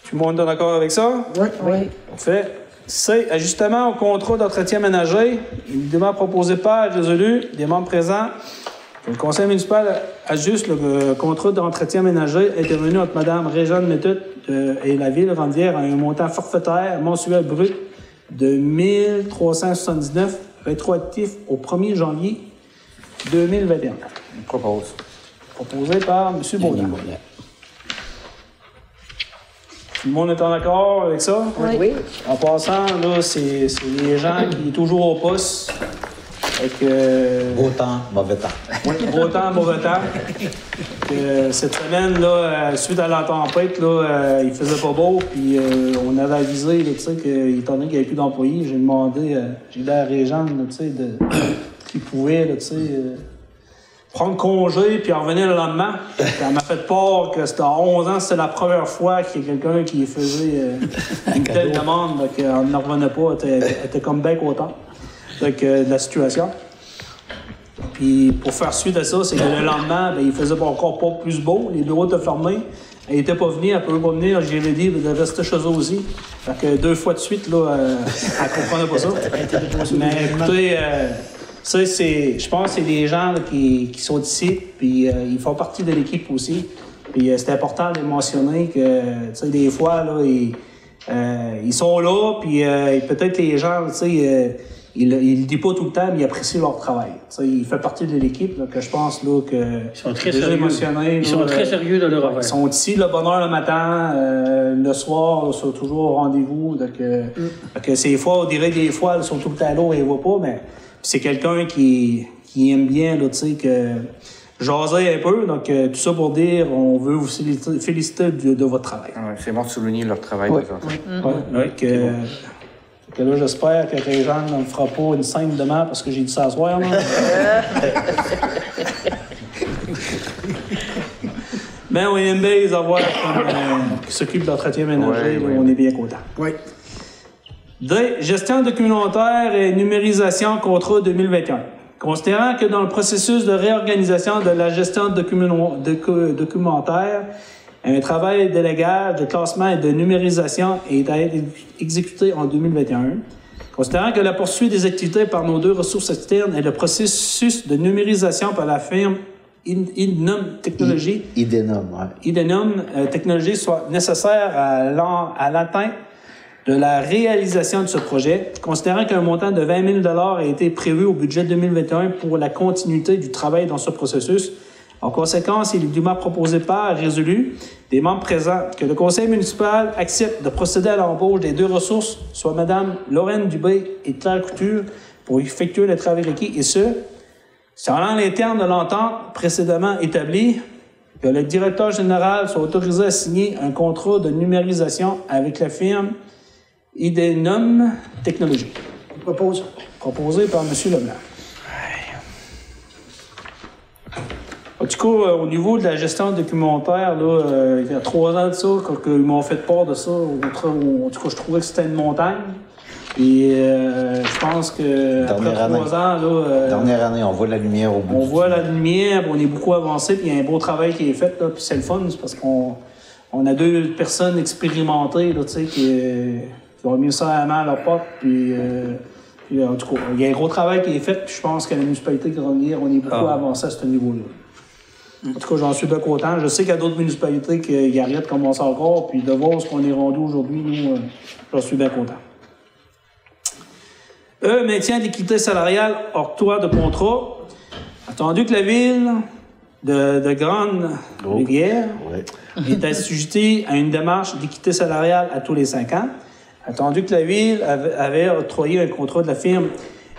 Tout le monde est d'accord avec ça? Oui. Parfait. C'est ajustement au contrat d'entretien ménager, évidemment proposé par et résolu des membres présents. Que le conseil municipal ajuste le contrat d'entretien ménager intervenu entre Mme Réjeanne Méthode et la Ville de Grande-Rivière à un montant forfaitaire mensuel brut de 1 379, rétroactif au 1er janvier 2021. Je propose. Proposé par M. Baudin. Tout le monde est en accord avec ça? Oui. En passant, là, c'est les gens qui sont toujours au poste. Beau temps, mauvais temps. Oui, beau temps, mauvais temps. Cette semaine, là, suite à la tempête, là, il faisait pas beau, puis on avait avisé, là, tu sais, étant donné qu'il n'y avait plus d'employés, j'ai demandé, j'ai dit à Réjeanne, tu sais, qui pouvait, là, tu sais, prendre congé puis revenir le lendemain. Elle m'a fait part que c'était à 11 ans, c'était la première fois qu'il y a quelqu'un qui faisait une telle demande, donc elle ne revenait pas, elle était comme bien content de la situation. Puis pour faire suite à ça, c'est que le lendemain, il faisait encore pas plus beau, les bureaux étaient fermés, elle n'était pas venue, elle ne pouvait pas venir, j'ai dit de rester chez eux aussi. Fait que 2 fois de suite, là, elle ne comprenait pas ça. Mais écoutez, ça, je pense que c'est des gens là, qui sont ici, puis ils font partie de l'équipe aussi. Puis c'est important de mentionner que, tu sais, des fois, là, ils sont là, puis peut-être les gens, tu sais, ils le disent pas tout le temps, mais ils apprécient leur travail. Tu sais, ils font partie de l'équipe, là, que je pense là, que... Ils sont très sérieux. Ils sont très sérieux dans leur affaire. Ils sont ici le bonheur le matin, le soir, ils sont toujours au rendez-vous. Donc, ces fois, on dirait des fois, ils sont tout le temps là, ils ne voient pas, mais... c'est quelqu'un qui aime bien, là, tu sais, que jaser un peu. Donc, tout ça pour dire, on veut vous féliciter de votre travail. Ouais, c'est bon de souligner leur travail. Oui, que là, j'espère que Réjeanne ne me fera pas une scène demain parce que j'ai dû s'asseoir. Ben, on aime bien les avoir qui s'occupent de l'entretien ménager. On est bien contents. Oui. D. Gestion documentaire et numérisation contrat 2021. Considérant que dans le processus de réorganisation de la gestion documentaire, un travail d'élégal, de classement et de numérisation est à être exécuté en 2021. Considérant que la poursuite des activités par nos deux ressources externes et le processus de numérisation par la firme Idenum Technologies, Idenum Technologies soit nécessaire à l'atteinte de la réalisation de ce projet, considérant qu'un montant de 20 000 $ a été prévu au budget 2021 pour la continuité du travail dans ce processus. En conséquence, il est dûment proposé par résolu des membres présents que le conseil municipal accepte de procéder à l'embauche des deux ressources, soit Mme Lorraine Dubé et Claire Couture, pour effectuer le travail requis, et ce, selon les termes de l'entente précédemment établie, que le directeur général soit autorisé à signer un contrat de numérisation avec la firme Idenum Technologies. Proposé par M. Leblanc. En tout cas, au niveau de la gestion documentaire, là, il y a 3 ans de ça, quand ils m'ont fait part de ça, en tout cas, je trouvais que c'était une montagne. Et je pense que après 3 ans, là, dernière année, on voit la lumière au bout. On voit la lumière, on est beaucoup avancé, puis il y a un beau travail qui est fait, là, puis c'est le fun, c'est parce qu'on a 2 personnes expérimentées, là, tu sais, qui ont mis ça à la main à leur porte, puis en tout cas, il y a un gros travail qui est fait, puis je pense qu'à la municipalité de Grande-Rivière, on est beaucoup avancé à ce niveau-là. En tout cas, j'en suis bien content. Je sais qu'il y a d'autres municipalités qui arrêtent de commencer encore, puis de voir ce qu'on est rendu aujourd'hui, nous, j'en suis bien content. Maintien d'équité salariale, octroi de contrat. Attendu que la ville de Grande-Rivière est assujettie à une démarche d'équité salariale à tous les 5 ans, attendu que la ville avait octroyé un contrat de la firme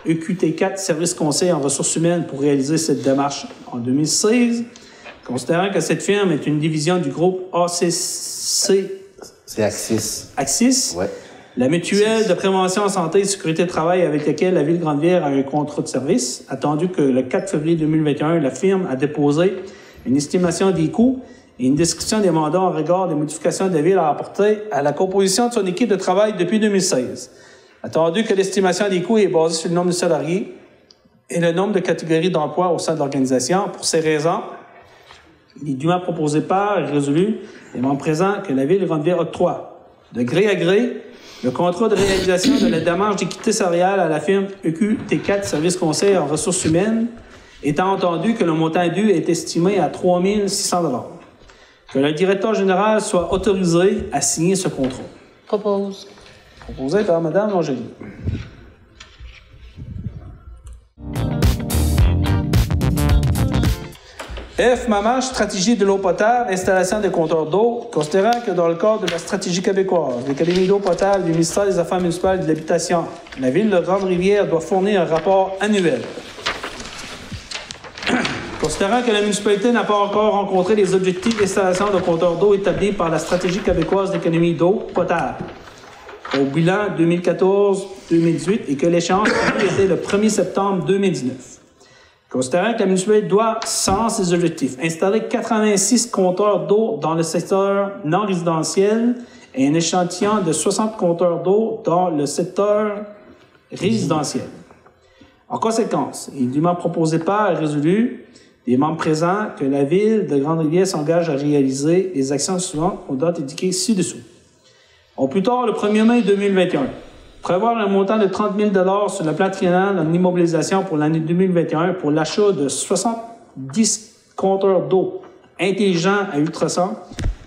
EQT4 Service Conseil en ressources humaines pour réaliser cette démarche en 2016, considérant que cette firme est une division du groupe ACC. C'est Axis. Axis? Oui. La mutuelle de prévention en santé et sécurité de travail avec laquelle la Ville de Grande-Rivière a un contrat de service, attendu que le 4 février 2021, la firme a déposé une estimation des coûts et une description des mandats en regard des modifications de la Ville à apporter à la composition de son équipe de travail depuis 2016. Attendu que l'estimation des coûts est basée sur le nombre de salariés et le nombre de catégories d'emploi au sein de l'organisation. Pour ces raisons, il est dûment proposé par et résolu les membres présents que la Ville de Grande-Rivière octroie de gré à gré le contrat de réalisation de la démarche d'équité salariale à la firme EQT4 Service Conseil en ressources humaines, étant entendu que le montant dû est estimé à 3 600 $. Que le directeur général soit autorisé à signer ce contrat. Propose. Proposé par Mme Angélique. F. Mamage, stratégie de l'eau potable, installation des compteurs d'eau. Considérant que dans le cadre de la stratégie québécoise, l'Académie d'eau potable du ministère des Affaires municipales et de l'Habitation, la Ville de Grande-Rivière doit fournir un rapport annuel. Considérant que la municipalité n'a pas encore rencontré les objectifs d'installation de compteurs d'eau établis par la stratégie québécoise d'Académie d'eau potable au bilan 2014-2018 et que l'échéance était le 1er septembre 2019. Considérant que la municipalité doit, sans ses objectifs, installer 86 compteurs d'eau dans le secteur non résidentiel et un échantillon de 60 compteurs d'eau dans le secteur résidentiel. En conséquence, il est dûment proposé par et résolu des membres présents que la Ville de Grande-Rivière s'engage à réaliser les actions suivantes aux dates indiquées ci-dessous. Au plus tard, le 1er mai 2021, prévoir un montant de 30 000 $ sur le plan triennal en immobilisation pour l'année 2021 pour l'achat de 70 compteurs d'eau intelligents à ultrasons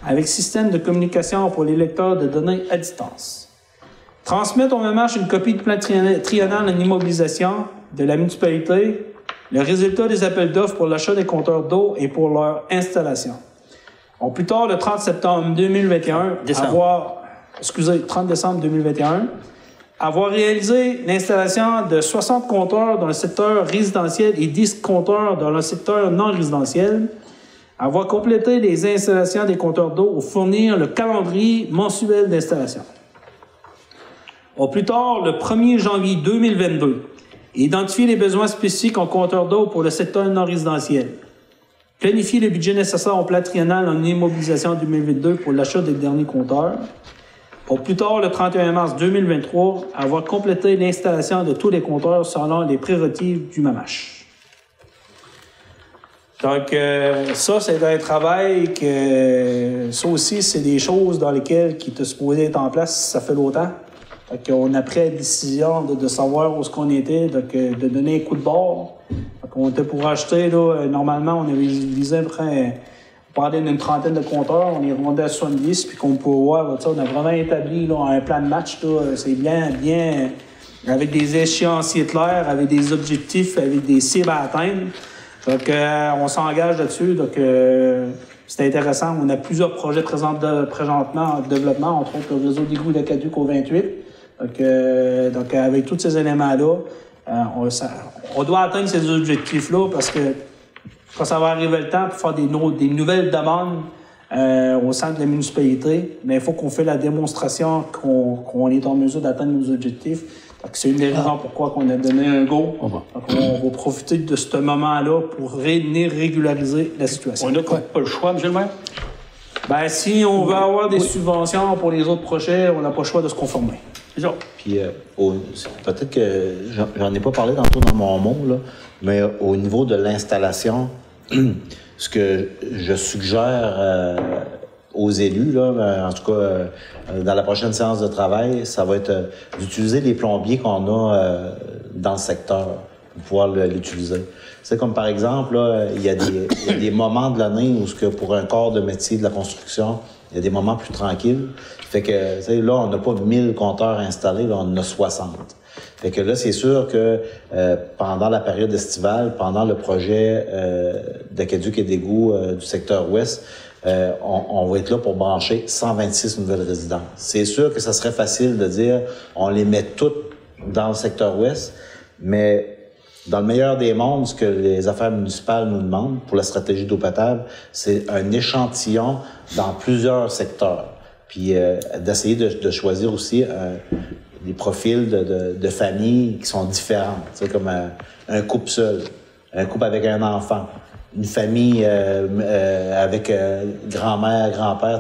avec système de communication pour les lecteurs de données à distance. Transmettre au MEMACH une copie du plan triennal en immobilisation de la municipalité, le résultat des appels d'offres pour l'achat des compteurs d'eau et pour leur installation. Au plus tard, le 30 septembre 2021, 30 décembre 2021, Avoir réalisé l'installation de 60 compteurs dans le secteur résidentiel et 10 compteurs dans le secteur non résidentiel. Avoir complété les installations des compteurs d'eau ou fournir le calendrier mensuel d'installation. Au plus tard, le 1er janvier 2022, identifier les besoins spécifiques en compteurs d'eau pour le secteur non résidentiel. Planifier le budget nécessaire au plan triennal en immobilisation 2022 pour l'achat des derniers compteurs. Au plus tard, le 31 mars 2023, avoir complété l'installation de tous les compteurs selon les prérogatives du MAMACH. Donc, ça, c'est un travail que... Ça aussi, c'est des choses dans lesquelles qui étaient supposées être en place, ça fait longtemps. Donc, on a pris la décision de savoir où est-ce qu'on était, donc, de donner un coup de bord. Donc, on était pour acheter, là, normalement, on avait visé à peu près... On parlait d'une trentaine de compteurs, on est remonté à 70, puis qu'on peut voir, là, on a vraiment établi là, un plan de match, là, c'est bien, avec des échéanciers clairs, avec des objectifs, avec des cibles à atteindre. Donc, on s'engage là-dessus. Donc, c'est intéressant. On a plusieurs projets présentement en développement, entre autres le réseau d'égout de Caduc au 28. Donc, avec tous ces éléments-là, on doit atteindre ces objectifs-là parce que quand ça va arriver le temps pour faire des nouvelles demandes au sein de la municipalité, mais il faut qu'on fait la démonstration qu'on est en mesure d'atteindre nos objectifs. Donc, c'est une des raisons pourquoi on a donné un go. Donc, on va profiter de ce moment-là pour venir régulariser la situation. On n'a pas le choix, M. le maire? Bien, si on veut avoir des subventions pour les autres projets, on n'a pas le choix de se conformer. C'est ça. Puis, peut-être que j'en ai pas parlé tantôt dans mon mot, là, mais au niveau de l'installation, ce que je suggère aux élus, là, en tout cas, dans la prochaine séance de travail, ça va être d'utiliser les plombiers qu'on a dans le secteur pour pouvoir l'utiliser. C'est comme par exemple, là, il y a des moments de l'année où, pour un corps de métier de la construction, il y a des moments plus tranquilles. Fait que, là, on n'a pas 1000 compteurs installés, là, on en a 60. Fait que là, c'est sûr que pendant la période estivale, pendant le projet d'aqueduc et d'égout du secteur ouest, on va être là pour brancher 126 nouvelles résidences. C'est sûr que ça serait facile de dire on les met toutes dans le secteur ouest, mais dans le meilleur des mondes, ce que les affaires municipales nous demandent pour la stratégie d'eau potable, c'est un échantillon dans plusieurs secteurs. Puis d'essayer de choisir aussi des profils de familles qui sont différentes. Tu sais, comme un couple seul, un couple avec un enfant, une famille avec grand-mère, grand-père,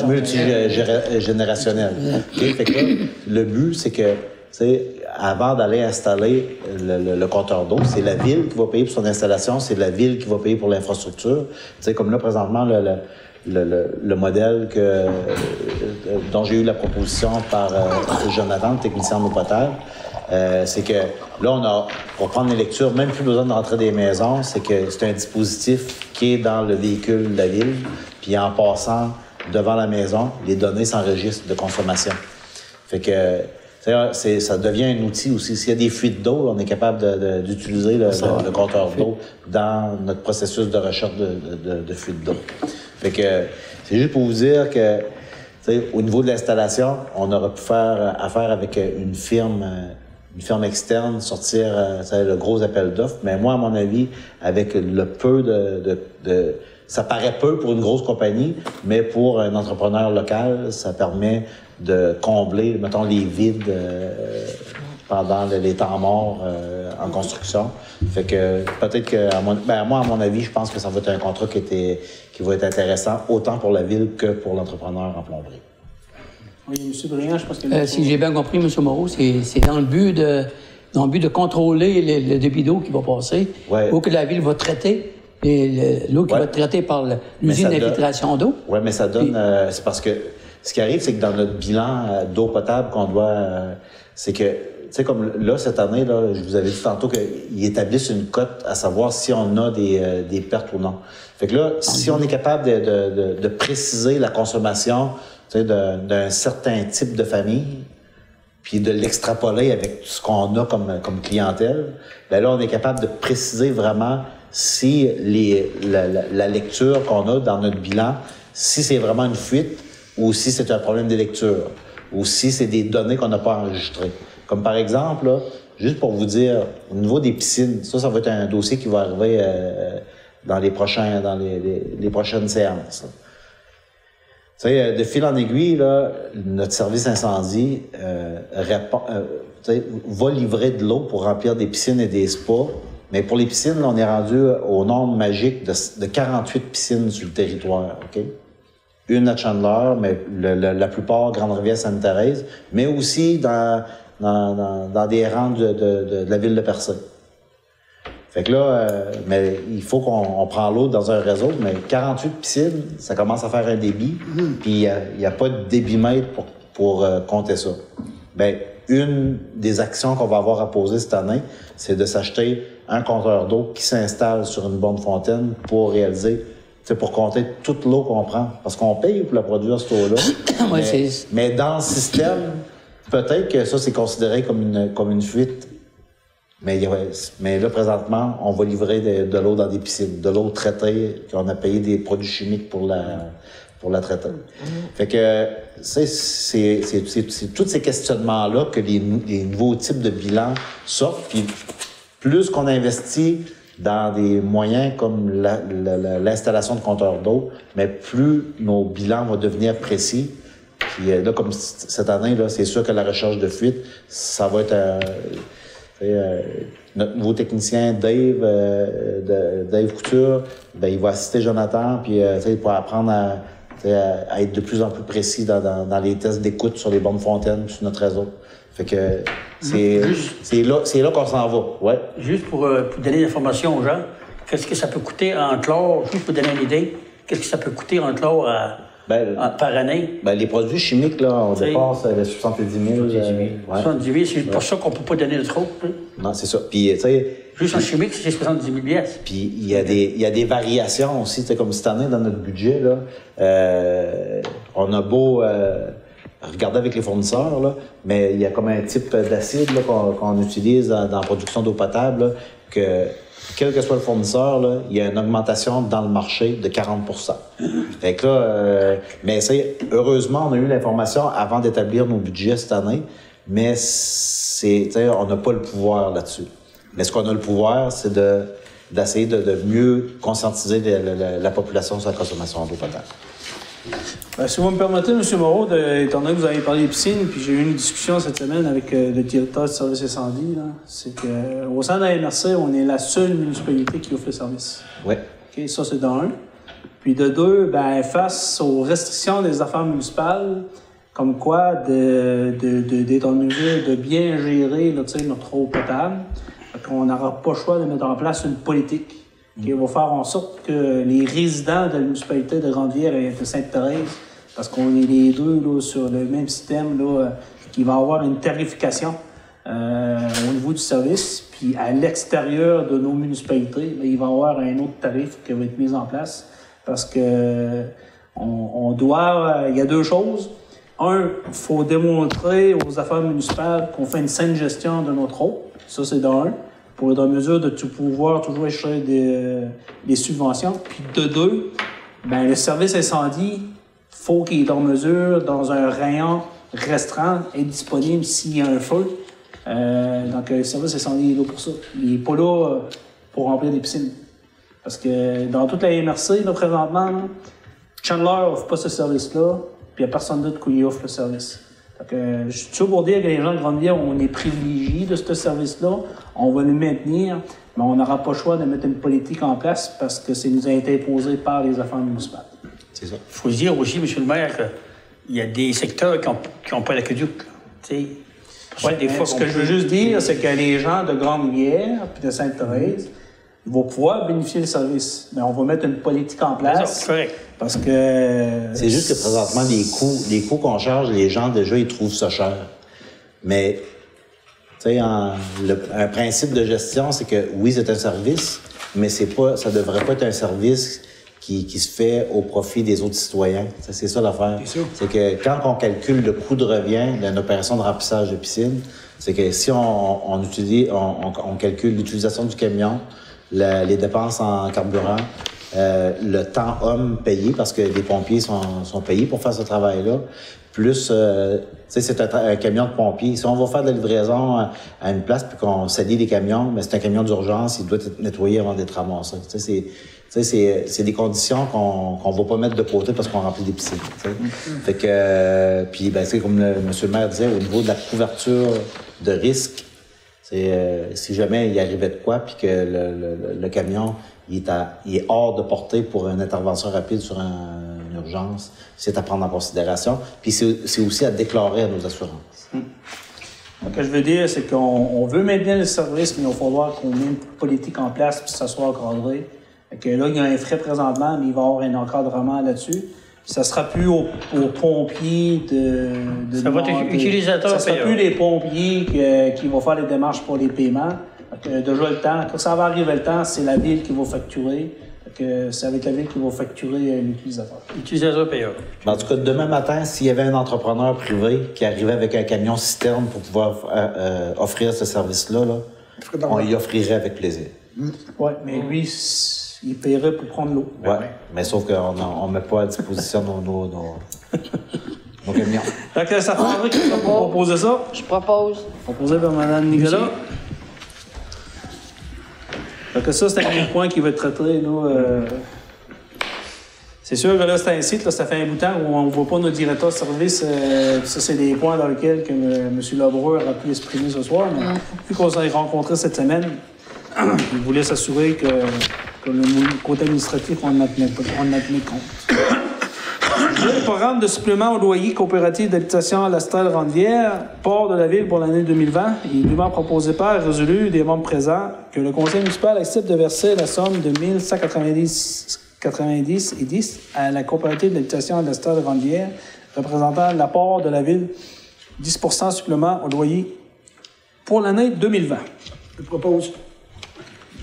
multigénérationnel. Okay? Fait que là, le but, c'est que, tu sais, avant d'aller installer le compteur d'eau, c'est la ville qui va payer pour son installation, c'est la ville qui va payer pour l'infrastructure. Tu sais, comme là, présentement, le modèle dont j'ai eu la proposition par Jonathan, le technicien en eau potable, c'est que là, pour prendre les lectures, même plus besoin de rentrer des maisons, c'est que c'est un dispositif qui est dans le véhicule de la ville, puis en passant devant la maison, les données s'enregistrent de consommation. Fait que ça devient un outil aussi. S'il y a des fuites d'eau, on est capable d'utiliser le compteur d'eau dans notre processus de recherche de fuites d'eau. Fait que c'est juste pour vous dire que, au niveau de l'installation, on aurait pu faire affaire avec une firme externe, sortir le gros appel d'offres. Mais moi, à mon avis, avec le peu ça paraît peu pour une grosse compagnie, mais pour un entrepreneur local, ça permet de combler, mettons, les vides pendant les temps morts en construction. Fait que peut-être que, moi, à mon avis, je pense que ça va être un contrat qui va être intéressant, autant pour la ville que pour l'entrepreneur en plomberie. Oui, M. Briand, je pense que... si j'ai bien compris, M. Moreau, c'est dans le but de contrôler le débit d'eau qui va passer, ou que la ville va traiter, l'eau qui va être traitée par l'usine d'infiltration d'eau. Oui, mais ça donne... c'est parce que ce qui arrive, c'est que dans notre bilan d'eau potable qu'on doit... c'est que, tu sais, comme là, cette année, là, je vous avais dit tantôt qu'ils établissent une cote à savoir si on a des pertes ou non. Fait que là, si on est capable de préciser la consommation, tu sais, d'un certain type de famille, puis de l'extrapoler avec ce qu'on a comme clientèle, bien là, on est capable de préciser vraiment si la lecture qu'on a dans notre bilan, si c'est vraiment une fuite ou si c'est un problème de lecture. ou si c'est des données qu'on n'a pas enregistrées. Comme par exemple, là, juste pour vous dire, au niveau des piscines, ça va être un dossier qui va arriver dans les prochaines séances. Tu sais, de fil en aiguille, là, notre service incendie va livrer de l'eau pour remplir des piscines et des spas. Mais pour les piscines, là, on est rendu au nombre magique de 48 piscines sur le territoire, OK? Une à Chandler, mais la plupart, Grande-Rivière, Sainte-Thérèse, mais aussi dans des rangs de la ville de Percé. Fait que là, mais il faut qu'on prend l'eau dans un réseau, mais 48 piscines, ça commence à faire un débit, puis il n'y a pas de débitmètre pour compter ça. Bien, une des actions qu'on va avoir à poser cette année, c'est de s'acheter un compteur d'eau qui s'installe sur une borne fontaine pour réaliser, pour compter toute l'eau qu'on prend. Parce qu'on paye pour la produire, cette eau-là. mais dans le système, peut-être que ça, c'est considéré comme une fuite. Mais là, présentement, on va livrer de l'eau dans des piscines, de l'eau traitée, qu'on a payé des produits chimiques pour la traiter. Fait que c'est tous ces questionnements-là que les nouveaux types de bilans sortent. Puis plus qu'on investit dans des moyens comme l'installation de compteurs d'eau, mais plus nos bilans vont devenir précis. Puis là, comme cette année, là, c'est sûr que la recherche de fuite, ça va être notre nouveau technicien Dave Couture, ben il va assister Jonathan, puis il pourra apprendre à être de plus en plus précis dans les tests d'écoute sur les bornes fontaines sur notre réseau. Fait que c'est là qu'on s'en va. Ouais. Juste pour donner l'information aux gens, qu'est-ce que ça peut coûter en chlore, juste pour donner une idée, qu'est-ce que ça peut coûter en chlore par année? Ben, les produits chimiques, là, on dépasse les 70 000. 70 000, c'est pour ça qu'on ne peut pas donner de trop. Hein? Non, c'est ça. Puis, tu sais. Juste en chimique, c'est 70 000 pièces. Puis, il y a des variations aussi. Tu sais, comme cette année, dans notre budget, là, on a beau regarder avec les fournisseurs, là, mais il y a comme un type d'acide qu'on utilise dans la production d'eau potable, là, que quel que soit le fournisseur, là, il y a une augmentation dans le marché de 40 %. Fait que là, mais heureusement, on a eu l'information avant d'établir nos budgets cette année, mais on n'a pas le pouvoir là-dessus. Mais ce qu'on a le pouvoir, c'est d'essayer de mieux conscientiser la population sur la consommation d'eau potable. Si vous me permettez, M. Moreau, étant donné que vous avez parlé des piscines, puis j'ai eu une discussion cette semaine avec le directeur du service incendie, c'est qu'au sein de la MRC, on est la seule municipalité qui offre le service. Oui. OK, ça, c'est de un. Puis de deux, face aux restrictions des affaires municipales, comme quoi d'être en mesure de bien gérer notre eau potable, on n'aura pas le choix de mettre en place une politique qui va faire en sorte que les résidents de la municipalité de Grande-Rivière et de Sainte-Thérèse, parce qu'on est les deux là, sur le même système, là, qui va avoir une tarification au niveau du service, puis à l'extérieur de nos municipalités, il va y avoir un autre tarif qui va être mis en place, parce que il y a deux choses. Un, il faut démontrer aux affaires municipales qu'on fait une saine gestion de notre eau. Ça, c'est d'un. Pour être en mesure de pouvoir toujours acheter des subventions. Puis de deux, le service incendie, faut qu'il est en mesure, dans un rayon restreint, être disponible s'il y a un feu. Donc, le service incendie est là pour ça. Il n'est pas là pour remplir des piscines. Parce que dans toute la MRC, là, présentement, Chandler n'offre pas ce service-là, puis il n'y a personne d'autre qui offre le service. Donc, je suis toujours pour dire que les gens de Grande-Rivière, on est privilégiés de ce service-là, on va le maintenir, mais on n'aura pas le choix de mettre une politique en place parce que ça nous a été imposé par les affaires municipales. C'est ça. Il faut dire aussi, M. le maire, qu'il y a des secteurs qui n'ont pas l'aqueduc. Ouais, ce que je veux juste dire, c'est que les gens de Grande-Rivière et de Sainte-Thérèse vont pouvoir bénéficier du service. Mais on va mettre une politique en place. C'est correct. Parce que... C'est juste que présentement, les coûts qu'on charge, les gens, déjà, ils trouvent ça cher. Mais, tu sais, un principe de gestion, c'est que, oui, c'est un service, mais ça ne devrait pas être un service qui se fait au profit des autres citoyens. C'est ça l'affaire. C'est que quand on calcule le coût de revient d'une opération de remplissage de piscine, c'est que si on calcule l'utilisation du camion, les dépenses en carburant, le temps homme payé, parce que les pompiers sont payés pour faire ce travail-là, plus, c'est un camion de pompiers. Si on va faire de la livraison à une place puis qu'on salit les camions, mais c'est un camion d'urgence, il doit être nettoyé avant d'être ramassé. C'est des conditions qu'on va pas mettre de côté parce qu'on remplit des piscines. Fait que, puis, comme monsieur le maire disait, au niveau de la couverture de risque, si jamais il arrivait de quoi, puis que le camion il est hors de portée pour une intervention rapide sur une urgence, c'est à prendre en considération. Puis c'est aussi à déclarer à nos assurances. Ce que je veux dire, c'est qu'on veut maintenir le service, mais il va falloir qu'on mette une politique en place puis que ça soit encadré. Fait que là, il y a un frais présentement, mais il va y avoir un encadrement là-dessus. Ça ne sera plus aux pompiers de ça va être utilisateur. Ça ne sera plus les pompiers qui vont faire les démarches pour les paiements. Déjà le temps, quand ça va arriver le temps, c'est la ville qui va facturer. Ça va être la ville qui va facturer l'utilisateur. Utilisateur payeur. En tout cas, demain matin, s'il y avait un entrepreneur privé qui arrivait avec un camion citerne pour pouvoir offrir ce service-là, on y offrirait avec plaisir. Oui, mais lui, il paierait pour prendre l'eau. Oui, mais sauf qu'on ne met pas à disposition nos camions. Donc, ça prendrait quelqu'un pour proposer ça. Je propose. Proposé par Mme Nicolas. Donc, ça, c'est un point qui va être traité. C'est sûr que là, c'est un site, là, ça fait un bout de temps où on ne voit pas nos directeurs de service. Ça, c'est des points dans lesquels que M. Lebreu a pu exprimer ce soir. Mais vu qu'on s'est rencontrés cette semaine, il voulait s'assurer que le côté administratif, on en tenait compte. Le programme de supplément au loyer coopératif d'habitation à la Stèle-Ranvière, port de la ville pour l'année 2020, il est dûment proposé par et résolu des membres présents que le conseil municipal accepte de verser la somme de 1190,10 à la coopérative d'habitation à la Stèle-Ranvière, représentant l'apport de la ville, 10 % supplément au loyer pour l'année 2020. Je propose.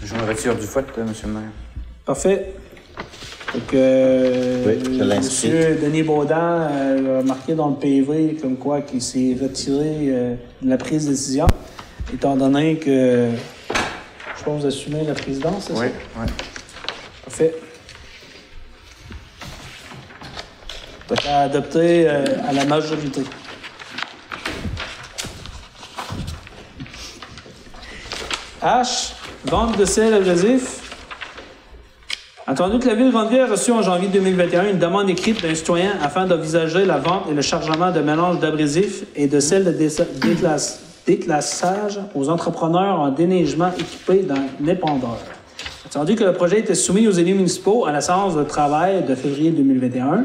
Je me retire du vote, M. le maire. Parfait. Donc, oui, je l'inscris. M. Denis Baudin a marqué dans le PV comme quoi qu'il s'est retiré de la prise de décision, étant donné que je pense assumer la présidence, c'est ça? Oui. Parfait. Donc, à adopter à la majorité. H. Vente de sel abrasif. Entendu que la Ville de Ranvière a reçu en janvier 2021 une demande écrite d'un citoyen afin d'envisager la vente et le chargement de mélange d'abrasifs et de sel de déclassage aux entrepreneurs en déneigement équipés d'un épandeur. Entendu que le projet était soumis aux élus municipaux à la séance de travail de février 2021.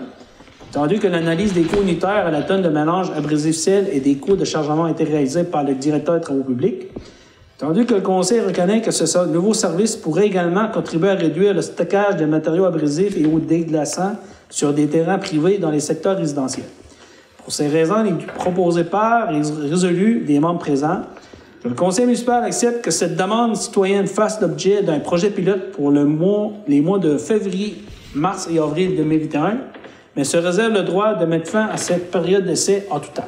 Entendu que l'analyse des coûts unitaires à la tonne de mélange abrasif-sel et des coûts de chargement a été réalisée par le directeur des travaux publics. Entendu que le Conseil reconnaît que ce nouveau service pourrait également contribuer à réduire le stockage de matériaux abrasifs et eau déglaçants sur des terrains privés dans les secteurs résidentiels. Pour ces raisons, il est proposé par et résolu des membres présents que le Conseil municipal accepte que cette demande citoyenne fasse l'objet d'un projet pilote pour les mois de février, mars et avril 2021, mais se réserve le droit de mettre fin à cette période d'essai en tout temps.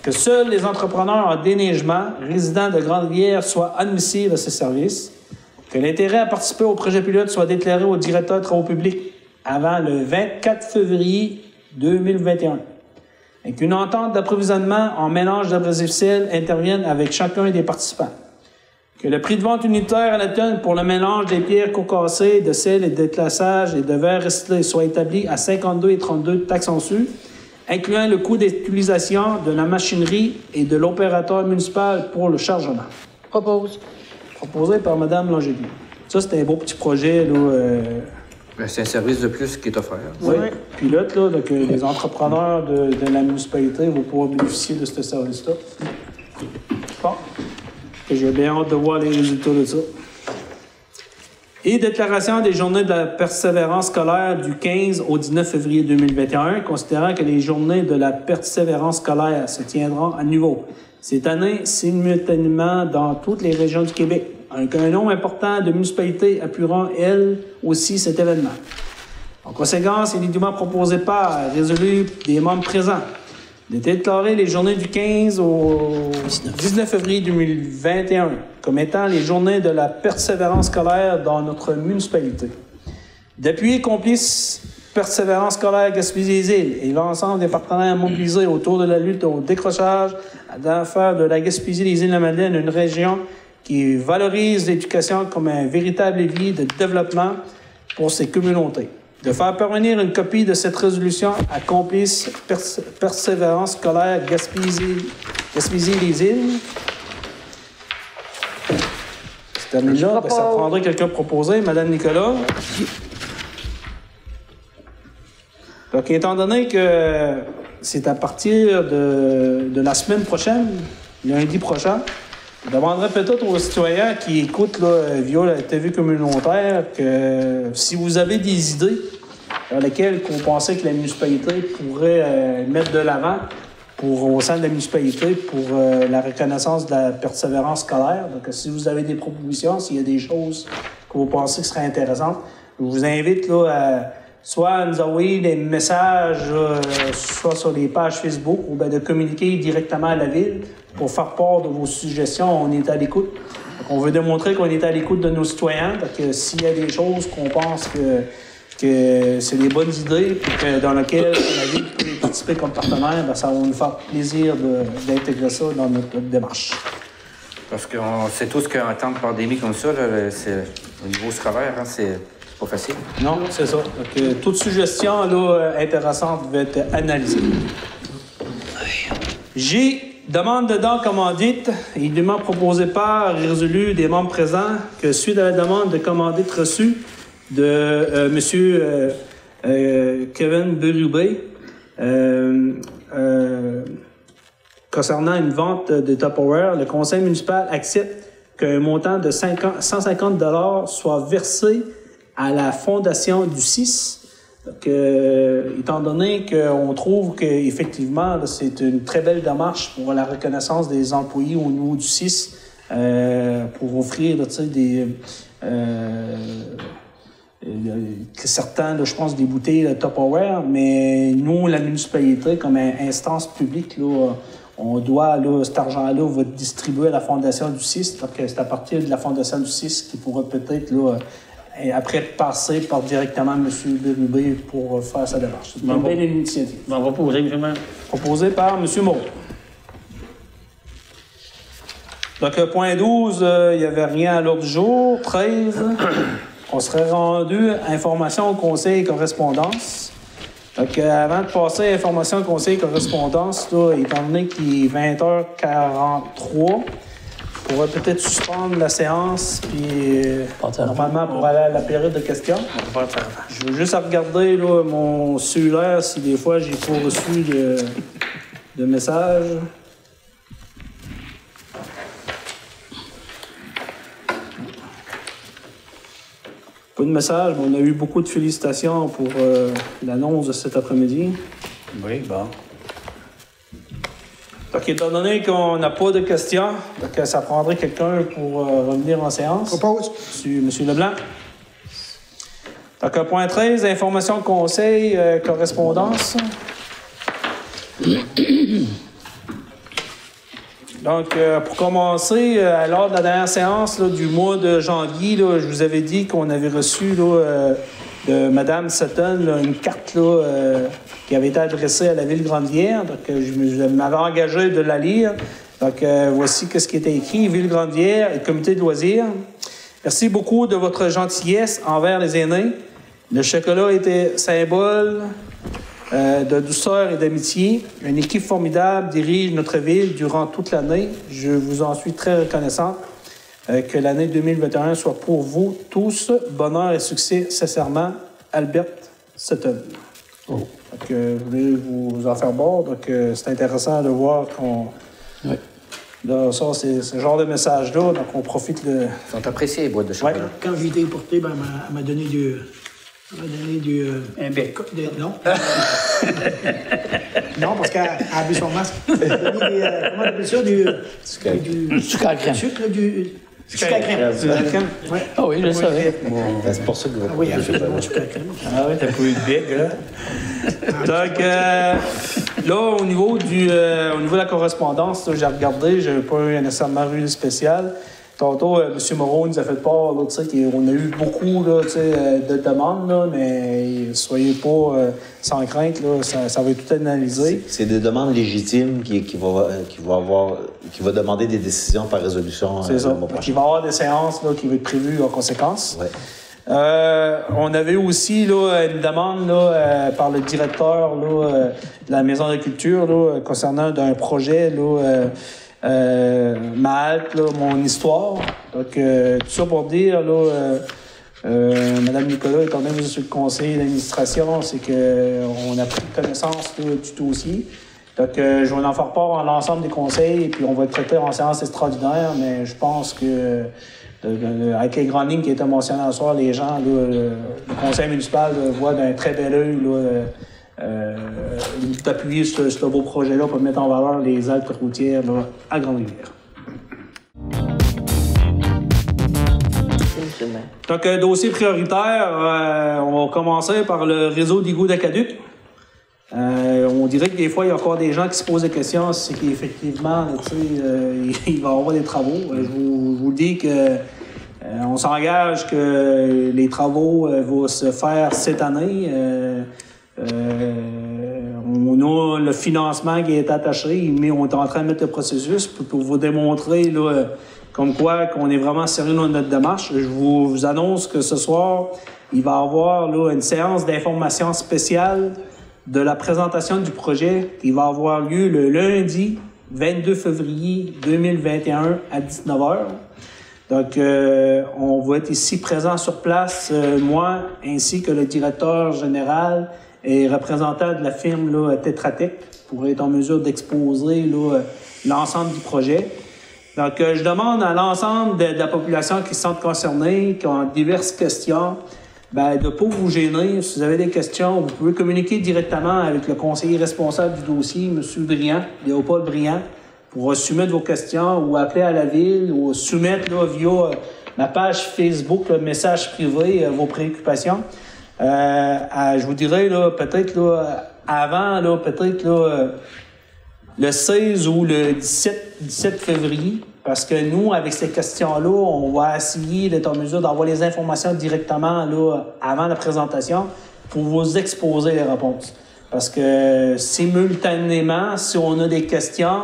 Que seuls les entrepreneurs en déneigement résidents de Grande-Rivière soient admissibles à ce service, que l'intérêt à participer au projet pilote soit déclaré au directeur de travaux publics avant le 24 février 2021, et qu'une entente d'approvisionnement en mélange d'abrasif-sel intervienne avec chacun des participants, que le prix de vente unitaire à la tonne pour le mélange des pierres concassées, de sel et de déclassage et de verre recyclé soit établi à 52,32 taxes en su, incluant le coût d'utilisation de la machinerie et de l'opérateur municipal pour le chargement. Propose. Proposé par Mme Langelier. Ça, c'était un beau petit projet. C'est un service de plus qui est offert. Oui. Pilote, donc les entrepreneurs de la municipalité vont pouvoir bénéficier de ce service-là. Bon. J'ai bien hâte de voir les résultats de ça. Et déclaration des journées de la persévérance scolaire du 15 au 19 février 2021, considérant que les journées de la persévérance scolaire se tiendront à nouveau cette année simultanément dans toutes les régions du Québec, avec un nombre important de municipalités appuieront, elles aussi, cet événement. En conséquence, il est dûment proposé par résolu des membres présents de déclarer les journées du 15 au 19 février 2021 comme étant les journées de la persévérance scolaire dans notre municipalité. d'appuyer Complice Persévérance scolaire Gaspésie-les-Îles et l'ensemble des partenaires mobilisés autour de la lutte au décrochage, d'en faire de la Gaspésie-les-Îles-la-Madeleine une région qui valorise l'éducation comme un véritable levier de développement pour ses communautés. De faire parvenir une copie de cette résolution à Complice Persévérance scolaire Gaspésie-les-Îles. C'est terminé là. Ça prendrait quelqu'un proposé. Madame Nicolas. Donc, étant donné que c'est à partir de la semaine prochaine, lundi prochain, je demanderais peut-être aux citoyens qui écoutent là, via la TV communautaire que si vous avez des idées dans lesquelles vous pensez que la municipalité pourrait mettre de l'avant au sein de la municipalité pour la reconnaissance de la persévérance scolaire. Donc, si vous avez des propositions, s'il y a des choses que vous pensez qui seraient intéressantes, je vous invite là, soit à nous envoyer des messages, soit sur les pages Facebook, ou bien de communiquer directement à la Ville pour faire part de vos suggestions. On est à l'écoute. On veut démontrer qu'on est à l'écoute de nos citoyens. Donc, s'il y a des choses qu'on pense que c'est des bonnes idées et dans lesquelles la Ville peut participer comme partenaire, bien, ça va nous faire plaisir d'intégrer ça dans notre démarche. Parce qu'on sait tous qu'en temps de pandémie comme ça, là, c'est, au niveau scolaire, hein, c'est pas facile. Non, c'est ça. Donc, toute suggestion là, intéressante va être analysée. Demande de dons commandite, évidemment proposée par et résolue des membres présents que suite à la demande de commandite reçue de M. Kevin Berube concernant une vente de Tupperware, le conseil municipal accepte qu'un montant de 150 $ soit versé à la fondation du CIS. Donc, étant donné qu'on trouve qu'effectivement, c'est une très belle démarche pour la reconnaissance des employés au niveau du CIS pour offrir là, certains, là, je pense, des bouteilles de Tupperware, mais nous, la municipalité, comme instance publique, là, on doit, là, cet argent-là va être distribué à la fondation du CIS. Donc, c'est à partir de la fondation du CIS qui pourra peut-être, là, après passer par directement M. Berube pour faire sa démarche. C'est une belle initiative. On va proposer, M. le maire. Proposé par M. Moreau. Donc, point 12, il n'y avait rien à l'ordre du jour. 13, on serait rendu information au conseil et correspondance. Donc, avant de passer à information au conseil et correspondance, là, étant donné qu'il est 20h43, on va peut-être suspendre la séance, puis normalement pour aller à la période de questions. Je veux juste regarder là, mon cellulaire si des fois j'ai pas reçu de message. Pas de message, mais on a eu beaucoup de félicitations pour l'annonce de cet après-midi. Oui, bon. Donc, étant donné qu'on n'a pas de questions, donc ça prendrait quelqu'un pour revenir en séance. Propose. Monsieur Leblanc. Donc, point 13, information de conseil, correspondance. Donc, pour commencer, lors de la dernière séance là, du mois de janvier, là, je vous avais dit qu'on avait reçu là, de Mme Sutton là, une carte là, qui avait été adressée à la Ville Grande-Vière. Donc, je m'avais engagé de la lire. Donc, voici ce qui était écrit. Ville Grande-Vière et Comité de loisirs. Merci beaucoup de votre gentillesse envers les aînés. Le chocolat était symbole de douceur et d'amitié. Une équipe formidable dirige notre ville durant toute l'année. Je vous en suis très reconnaissant. Que l'année 2021 soit pour vous tous bonheur et succès, sincèrement, Albert Sutton. Oh. Donc, je voulais vous en faire bord. Donc, c'est intéressant de voir qu'on... Oui. Là, ça, c'est ce genre de message-là. Donc, on profite de... Ils sont appréciés, les boîtes de chocolat. Ouais. Quand j'ai été porté, ben, elle m'a donné du... Un bec. Non. Non, parce qu'elle a bu son masque. Elle m'a donné des... comment on appelle ça? Du sucre à crème. Sucre, du sucre à crème. Ouais. Ah oui, je le savais. Bon, c'est pour ça que vous... Ah oui, elle fait du bon sucre à crème. Ah oui, t'as pas eu de bec, là. Donc, là, au niveau de la correspondance, j'ai regardé, je n'avais pas nécessairement eu de spécial. Tantôt, M. Moreau nous a fait part, là, qu'on a eu beaucoup là, de demandes, là, mais soyez pas sans crainte, là, ça va être tout analysé. C'est des demandes légitimes qui va demander des décisions par résolution. C'est ça. Il va y avoir des séances là, qui vont être prévues en conséquence. Ouais. On avait aussi là, une demande là, par le directeur là, de la Maison de la Culture là, concernant un projet là, ma halte, là, mon histoire. Donc, tout ça pour dire, là, Mme Nicolas, étant donné que vous êtes sur le conseil d'administration, c'est qu'on a pris connaissance là, du dossier. Donc, je vais en faire part à l'ensemble des conseils, et puis on va le traiter en séance extraordinaire, mais je pense que avec les grandes lignes qui étaient mentionnées ce soir, les gens, là, le conseil municipal voit d'un très bel œil d'appuyer ce beau projet-là pour mettre en valeur les Alpes routières là, à Grande-Rivière. Donc, dossier prioritaire, on va commencer par le réseau d'égouts d'Aqueduc. On dirait que des fois, il y a encore des gens qui se posent des questions, c'est qu'effectivement, il va y avoir des travaux. Je vous dis que on s'engage que les travaux vont se faire cette année. On a le financement qui est attaché, mais on est en train de mettre le processus pour vous démontrer là, comme quoi qu'on est vraiment sérieux dans notre démarche. Je vous annonce que ce soir, il va y avoir là, une séance d'information spéciale de la présentation du projet qui va avoir lieu le lundi 22 février 2021 à 19h. Donc, on va être ici présent sur place, moi, ainsi que le directeur général et représentant de la firme là, Tetra Tech, pour être en mesure d'exposer là, l'ensemble du projet. Donc, je demande à l'ensemble de la population qui se sentent concernés, qui ont diverses questions, de ne pas vous gêner. Si vous avez des questions, vous pouvez communiquer directement avec le conseiller responsable du dossier, M. Briand, Léopold Briand, pour soumettre vos questions ou appeler à la ville ou soumettre là, via ma page Facebook, le message privé, vos préoccupations. Je vous dirais, là, peut-être là, avant, là, peut-être là, le 16 ou le 17 février, parce que nous, avec ces questions-là, on va essayer d'être en mesure d'avoir les informations directement là, avant la présentation pour vous exposer les réponses. Parce que simultanément, si on a des questions,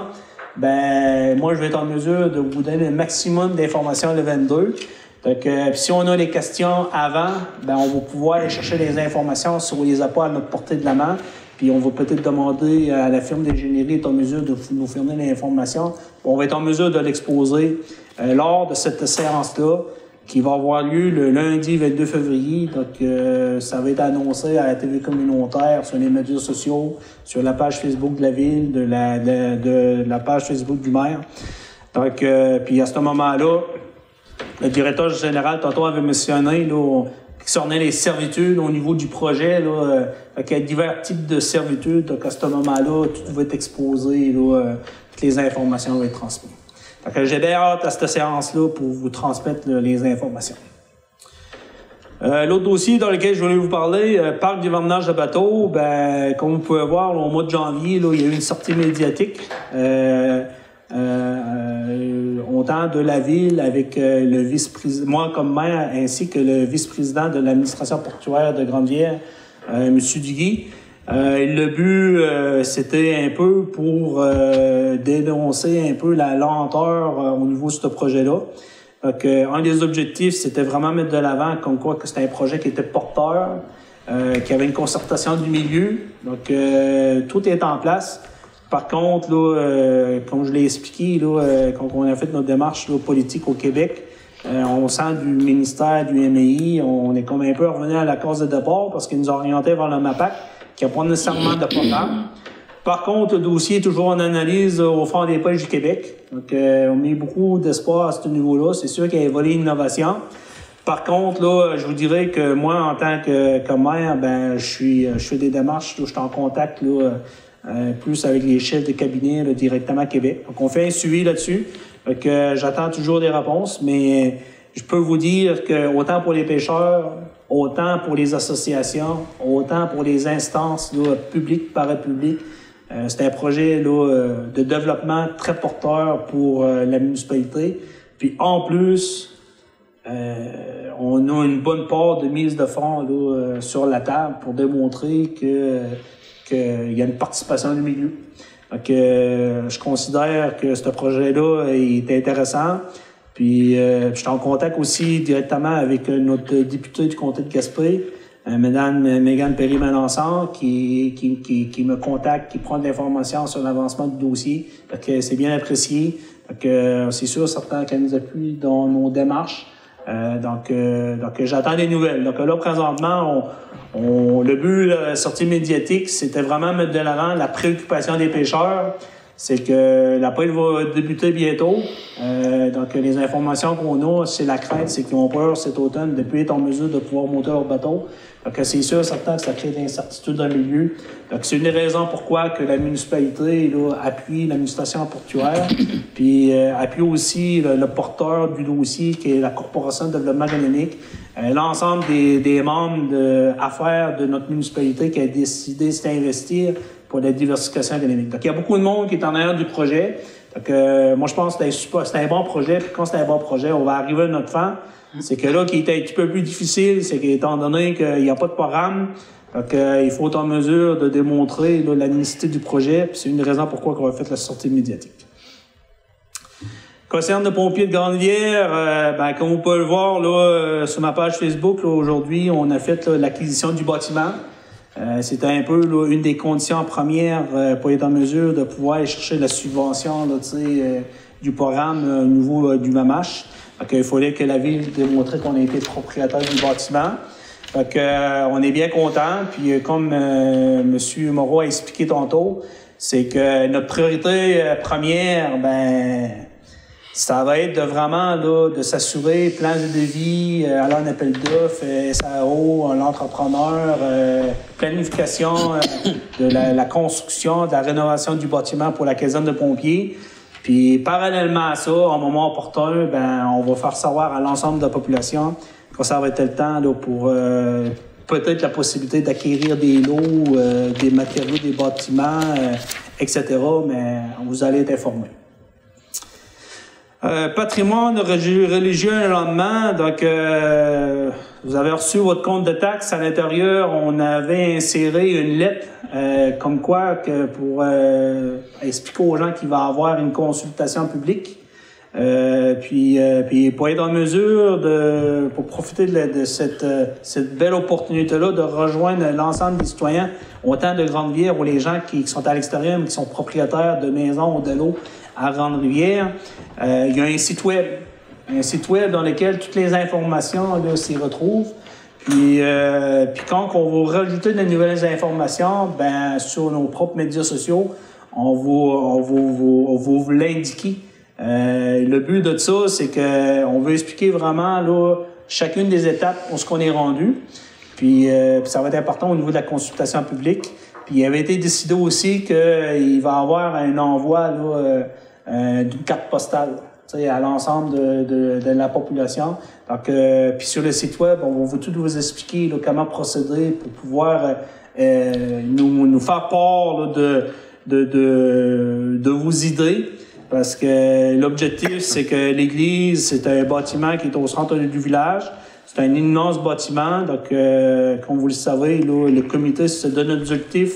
moi, je vais être en mesure de vous donner le maximum d'informations le 22. Donc, si on a des questions avant, on va pouvoir aller chercher les informations si on les a pas à notre portée de la main. Puis on va peut-être demander à la firme d'ingénierie d'être en mesure de nous fournir l'information. On va être en mesure de l'exposer lors de cette séance-là, qui va avoir lieu le lundi 22 février. Donc, ça va être annoncé à la TV communautaire, sur les médias sociaux, sur la page Facebook de la ville, de la page Facebook du maire. Donc, puis à ce moment-là, le directeur général, tantôt, avait mentionné là, concernant les servitudes au niveau du projet. Là, il y a divers types de servitudes. Donc, à ce moment-là, tout va être exposé, là, toutes les informations vont être transmises. Donc, j'ai bien hâte à cette séance-là pour vous transmettre là, les informations. L'autre dossier dans lequel je voulais vous parler, parc d'hivernage de bateaux, comme vous pouvez voir, là, au mois de janvier, là, il y a eu une sortie médiatique. Autant de la ville avec le vice-président, moi comme maire, ainsi que le vice-président de l'administration portuaire de Grande-Rivière, M. Duguay. Le but, c'était un peu pour dénoncer un peu la lenteur au niveau de ce projet-là. Donc, un des objectifs, c'était vraiment mettre de l'avant comme quoi que c'était un projet qui était porteur, qui avait une concertation du milieu. Donc, tout est en place. Par contre, là, comme je l'ai expliqué, là, quand on a fait notre démarche là, politique au Québec, on sent du ministère, du MAI, on est comme un peu revenu à la case de départ parce qu'ils nous ont orientés vers le MAPAC, qui n'a pas nécessairement de programme. Par contre, le dossier est toujours en analyse au Fonds des pêches du Québec. Donc, on met beaucoup d'espoir à ce niveau-là. C'est sûr qu'il y a évolué l'innovation. Par contre, là, je vous dirais que moi, en tant que maire, je fais des démarches, là, je suis en contact là, plus avec les chefs de cabinet là, directement à Québec. Donc, on fait un suivi là-dessus. Donc, j'attends toujours des réponses, mais je peux vous dire que autant pour les pêcheurs, autant pour les associations, autant pour les instances là, publiques, parapubliques, c'est un projet là, de développement très porteur pour la municipalité. Puis en plus, on a une bonne part de mise de fonds là, sur la table pour démontrer qu'il y a une participation du milieu. Donc, je considère que ce projet-là est intéressant. Puis, je suis en contact aussi directement avec notre députée du comté de Gaspé, Mme Mégane Perry-Melançon, qui me contacte, qui prend de l'information sur l'avancement du dossier. Donc, c'est bien apprécié. Donc, c'est sûr, certain qu'elle nous appuie dans nos démarches. Donc, j'attends des nouvelles. Donc là, présentement, le but de la sortie médiatique, c'était vraiment mettre de l'avant la préoccupation des pêcheurs. C'est que la pêche va débuter bientôt. Donc, les informations qu'on a, c'est la crainte, c'est qu'ils ont peur cet automne de ne plus être en mesure de pouvoir monter leur bateau. Donc, c'est sûr, certain que ça crée de l'incertitude dans le milieu. Donc, c'est une des raisons pourquoi que la municipalité là, appuie l'administration portuaire, puis appuie aussi le porteur du dossier, qui est la Corporation de développement économique, l'ensemble des membres d'affaires de notre municipalité qui a décidé d'investir pour la diversification économique. Donc, il y a beaucoup de monde qui est en arrière du projet. Donc, moi, je pense que c'est un bon projet. Puis quand c'est un bon projet, on va arriver à notre fin. C'est que là, qui est un petit peu plus difficile, c'est qu'étant donné qu'il n'y a pas de programme, donc, il faut être en mesure de démontrer la nécessité du projet. Puis c'est une raison pourquoi on a fait la sortie médiatique. Concernant le pompier de Grande-Rivière, comme vous pouvez le voir là, sur ma page Facebook, aujourd'hui, on a fait l'acquisition du bâtiment. C'était un peu là, une des conditions premières pour être en mesure de pouvoir aller chercher la subvention là, du programme au niveau du MAMACH. Donc, il fallait que la Ville démontre qu'on a été propriétaire du bâtiment. Donc, on est bien content. Puis, comme M. Moreau a expliqué tantôt, c'est que notre priorité première, ça va être de vraiment là, de s'assurer plan de devis, aller en appel d'offres, SAO, l'entrepreneur, planification de la construction, de la rénovation du bâtiment pour la caserne de pompiers. Puis parallèlement à ça, au moment opportun, on va faire savoir à l'ensemble de la population que ça va être le temps là, pour peut-être la possibilité d'acquérir des lots, des matériaux, des bâtiments, etc. Mais vous allez être informés. Patrimoine religieux le lendemain, donc vous avez reçu votre compte de taxes. À l'intérieur, on avait inséré une lettre comme quoi que pour expliquer aux gens qu'il va y avoir une consultation publique. Puis pour être en mesure pour profiter de cette belle opportunité-là de rejoindre l'ensemble des citoyens, autant de Grande-Rivière ou les gens qui sont à l'extérieur, mais qui sont propriétaires de maisons ou de lots à Grande-Rivière. Il y a un site web dans lequel toutes les informations là, s'y retrouvent. Puis quand on va rajouter de nouvelles informations, sur nos propres médias sociaux, on va vous l'indiquer. Le but de ça, c'est qu'on veut expliquer vraiment là, chacune des étapes où ce qu'on est rendu. Puis ça va être important au niveau de la consultation publique. Puis il avait été décidé aussi qu'il va y avoir un envoi là, d'une carte postale à l'ensemble de la population. Donc, puis sur le site web, on va tout vous expliquer là, comment procéder pour pouvoir nous faire part là, de vos idées. Parce que l'objectif, c'est que l'église, c'est un bâtiment qui est au centre du village. C'est un immense bâtiment. Donc, comme vous le savez, là, le comité se donne l'objectif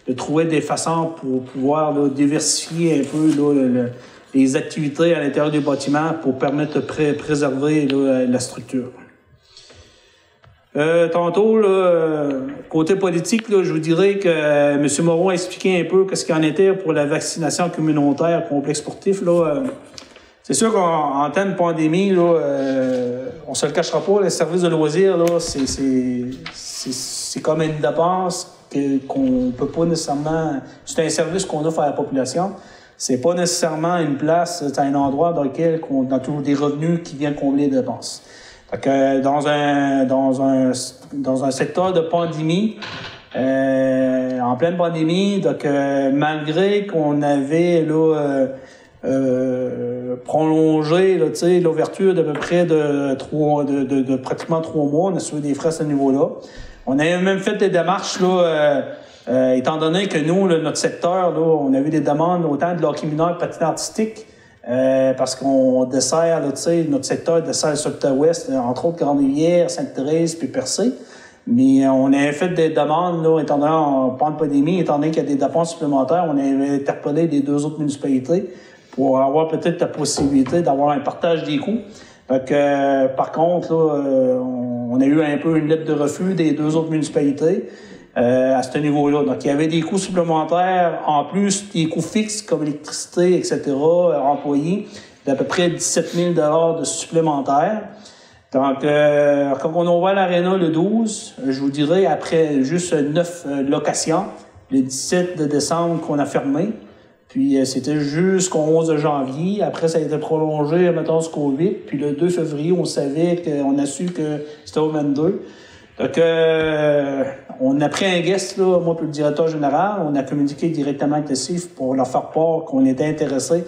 de trouver des façons pour pouvoir là, diversifier un peu là, les activités à l'intérieur du bâtiment pour permettre de préserver là, la structure. Tantôt, là, côté politique, là, je vous dirais que M. Moreau a expliqué un peu ce qu'il en était pour la vaccination communautaire complexe sportif. Là, c'est sûr qu'en temps de pandémie, là, on se le cachera pas, le service de loisirs, là, c'est comme une dépense qu'on peut pas nécessairement... C'est un service qu'on offre à la population. C'est pas nécessairement une place, c'est un endroit dans lequel on a toujours des revenus qui viennent combler les dépenses. Fait que dans un secteur de pandémie, en pleine pandémie, donc malgré qu'on avait là prolongé là, l'ouverture d'à peu près de pratiquement 3 mois, on a suivi des frais à ce niveau-là. On avait même fait des démarches là. Étant donné que nous, là, notre secteur, là, on a eu des demandes autant de l'hockey mineur, patinage artistique, parce qu'on dessert, là, tu sais, notre secteur dessert le secteur ouest, entre autres Grande-Rivière, Sainte-Thérèse, puis Percé. Mais on avait fait des demandes, là, étant donné en pandémie, étant donné qu'il y a des dépenses supplémentaires, on avait interpellé les 2 autres municipalités pour avoir peut-être la possibilité d'avoir un partage des coûts. Donc, par contre, là, on a eu un peu une lettre de refus des 2 autres municipalités à ce niveau-là. Donc, il y avait des coûts supplémentaires, en plus des coûts fixes comme électricité, etc., employés, d'à peu près 17 000 $ de supplémentaires. Donc, quand on a ouvert l'aréna le 12, je vous dirais, après juste 9 locations, le 17 de décembre qu'on a fermé, puis c'était jusqu'au 11 janvier. Après, ça a été prolongé, mettons, jusqu'au 8. Puis le 2 février, on savait qu'on a su que c'était au 22. Donc, on a pris un guest, là, moi puis le directeur général. On a communiqué directement avec le CIF pour leur faire part qu'on était intéressé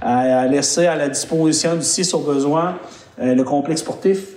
à laisser à la disposition du CIF au besoin le complexe sportif.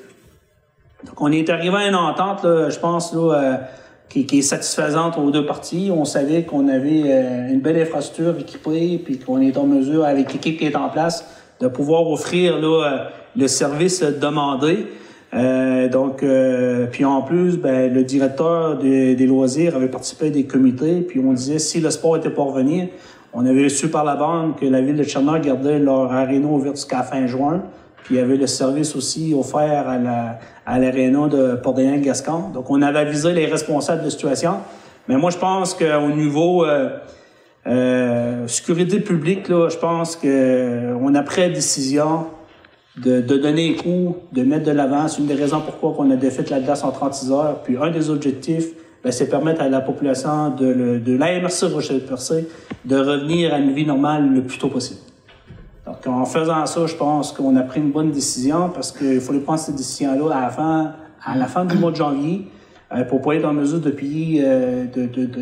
Donc, on est arrivé à une entente, là, je pense, là, qui est satisfaisante aux 2 parties. On savait qu'on avait une belle infrastructure équipée, puis qu'on est en mesure, avec l'équipe qui est en place, de pouvoir offrir là, le service demandé. Puis en plus, ben, le directeur des loisirs avait participé à des comités, puis on disait si le sport était pour revenir, on avait su par la bande que la ville de Tchernobyl gardait leur aréna ouverte jusqu'à fin juin. Puis il y avait le service aussi offert à l'aréna de Port-Daniel-Gascon. Donc, on avait avisé les responsables de la situation. Mais moi, je pense qu'au niveau sécurité publique, là, je pense qu'on a pris la décision de donner un coup, de mettre de l'avant. C'est une des raisons pourquoi on a défait la glace en 36 heures. Puis un des objectifs, ben, c'est permettre à la population de l'AMRC Rochelle-Percé de revenir à une vie normale le plus tôt possible. Donc, en faisant ça, je pense qu'on a pris une bonne décision parce qu'il fallait prendre cette décision-là à la fin du mois de janvier pour pas être en mesure de payer,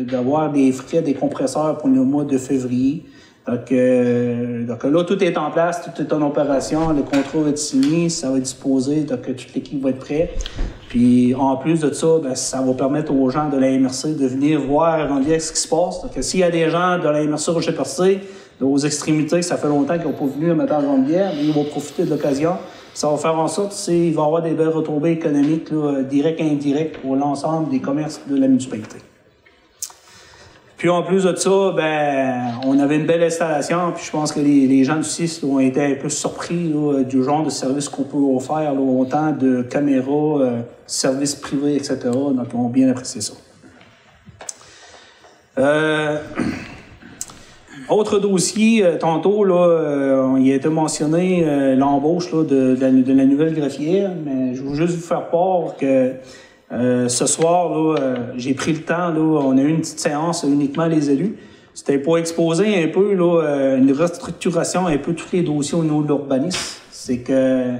d'avoir des frais, des compresseurs pour le mois de février. Donc là, tout est en place, tout est en opération, le contrat va être signé, ça va être disposé, donc toute l'équipe va être prête. Puis en plus de ça, ben, ça va permettre aux gens de la MRC de venir voir ce qui se passe. Donc s'il y a des gens de la MRC Rocher-Percé, aux extrémités, ça fait longtemps qu'ils n'ont pas venu à Métal-Jambière, mais ils vont profiter de l'occasion. Ça va faire en sorte qu'il va y avoir des belles retombées économiques, là, directes et indirectes, pour l'ensemble des commerces de la municipalité. Puis en plus de ça, ben, on avait une belle installation, puis je pense que les gens du CIS ont été un peu surpris là, du genre de service qu'on peut offrir, là, autant de caméras, services privés, etc. Donc, ils ont bien apprécié ça. Autre dossier, tantôt, là, il a été mentionné l'embauche là, de la nouvelle greffière, mais je veux juste vous faire part que ce soir, là, j'ai pris le temps, là, on a eu une petite séance uniquement les élus. C'était pour exposer un peu là, une restructuration, un peu tous les dossiers au niveau de l'urbanisme. C'est que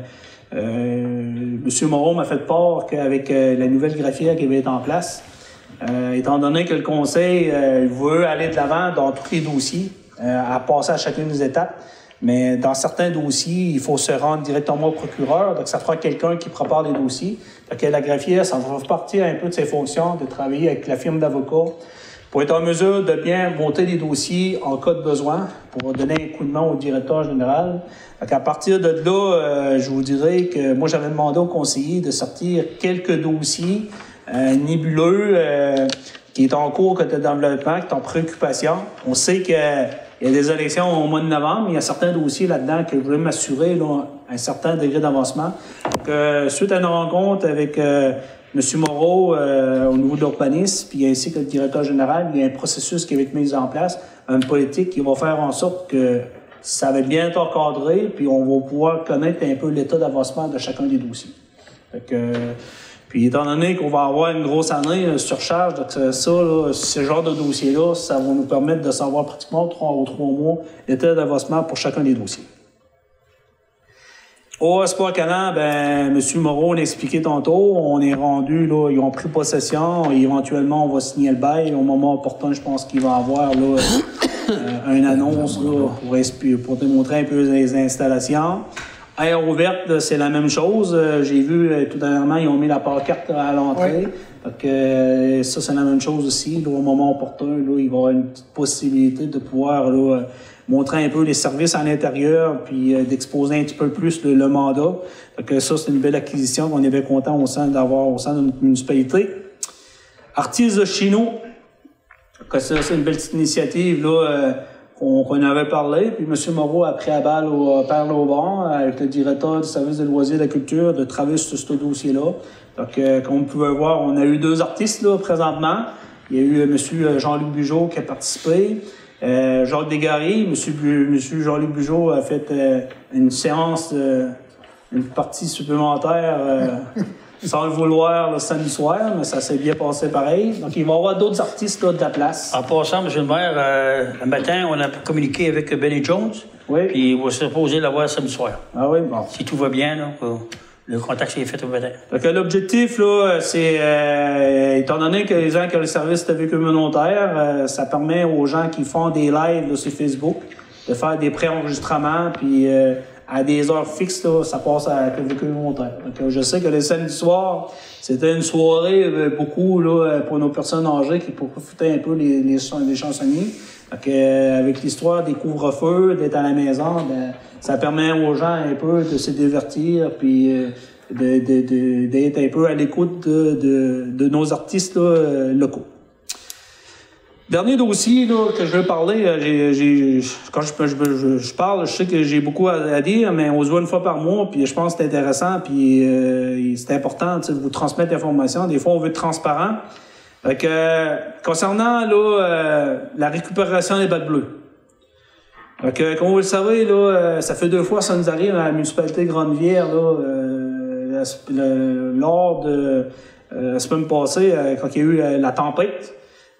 M. Moreau m'a fait part qu'avec la nouvelle greffière qui va être en place, étant donné que le conseil veut aller de l'avant dans tous les dossiers, à passer à chacune des étapes, mais dans certains dossiers, il faut se rendre directement au procureur, donc ça fera quelqu'un qui prépare les dossiers. Donc la greffière, ça va partir un peu de ses fonctions, de travailler avec la firme d'avocats pour être en mesure de bien monter les dossiers en cas de besoin, pour donner un coup de main au directeur général. Donc à partir de là, je vous dirais que moi, j'avais demandé au conseiller de sortir quelques dossiers nébuleux qui est en cours côté développement, qui est en préoccupation. On sait qu'il y a des élections au mois de novembre, mais il y a certains dossiers là-dedans que je voulais m'assurer là, un certain degré d'avancement. Donc, suite à une rencontre avec M. Moreau au niveau de l'urbanisme, puis ainsi que le directeur général, il y a un processus qui va être mis en place, une politique qui va faire en sorte que ça va être bien encadré, puis on va pouvoir connaître un peu l'état d'avancement de chacun des dossiers. Puis étant donné qu'on va avoir une grosse année, une surcharge, donc ça, là, ce genre de dossier-là, ça va nous permettre de savoir pratiquement 3 mois l'état d'avancement pour chacun des dossiers. Au Espoir Canan, ben, M. Moreau l'a expliqué tantôt, on est rendu, là, ils ont pris possession, et éventuellement on va signer le bail. Au moment opportun, je pense qu'il va y avoir là, une annonce là, pour démontrer un peu les installations. Air ouverte, c'est la même chose. J'ai vu tout dernièrement, ils ont mis la pancarte à l'entrée. Oui. Donc, ça, c'est la même chose aussi. Là, au moment opportun, là, il va y avoir une petite possibilité de pouvoir là, montrer un peu les services à l'intérieur, puis d'exposer un petit peu plus le mandat. Donc ça, c'est une belle acquisition qu'on est bien content d'avoir au sein de notre municipalité. Artistes de Chino, ça, c'est une belle petite initiative là, qu'on avait parlé. Puis M. Moreau a pris à balle parle au banc avec le directeur du service de loisirs et de la culture de travailler sur ce dossier-là. Donc, comme vous pouvez voir, on a eu 2 artistes là, présentement. Il y a eu M. Jean-Luc Bugeaud qui a participé. Jacques Desgaris, M. Jean-Luc Bugeaud a fait une séance, une partie supplémentaire sans le vouloir le samedi soir, mais ça s'est bien passé pareil. Donc, il va y avoir d'autres artistes là, de la place. En passant, M. le maire, le matin, on a communiqué avec Benny Jones. Oui. Puis il va se poser l'avoir samedi soir. Ah oui, bon. Si tout va bien, là, le contact s'est fait au matin. Donc, l'objectif, là, c'est, étant donné que les gens qui ont le service de vie communautaire, ça permet aux gens qui font des lives là, sur Facebook de faire des pré-enregistrements, puis à des heures fixes, là, ça passe à la vie communautaire. Donc, je sais que le samedi soir, c'était une soirée beaucoup là, pour nos personnes âgées qui profitaient un peu les chansonniers. Donc, avec l'histoire des couvre-feux, d'être à la maison, ben, ça permet aux gens un peu de se divertir, puis d'être un peu à l'écoute de nos artistes là, locaux. Dernier dossier là, que je veux parler, quand je parle, je sais que j'ai beaucoup à dire, mais on se voit une fois par mois, puis je pense que c'est intéressant, puis c'est important de vous transmettre l'information. Des fois, on veut être transparent. Donc, concernant là, la récupération des bacs bleus. Donc, comme vous le savez, là, ça fait 2 fois que ça nous arrive à la municipalité de Grande-Rivière, là, lors de la semaine passée, quand il y a eu la tempête.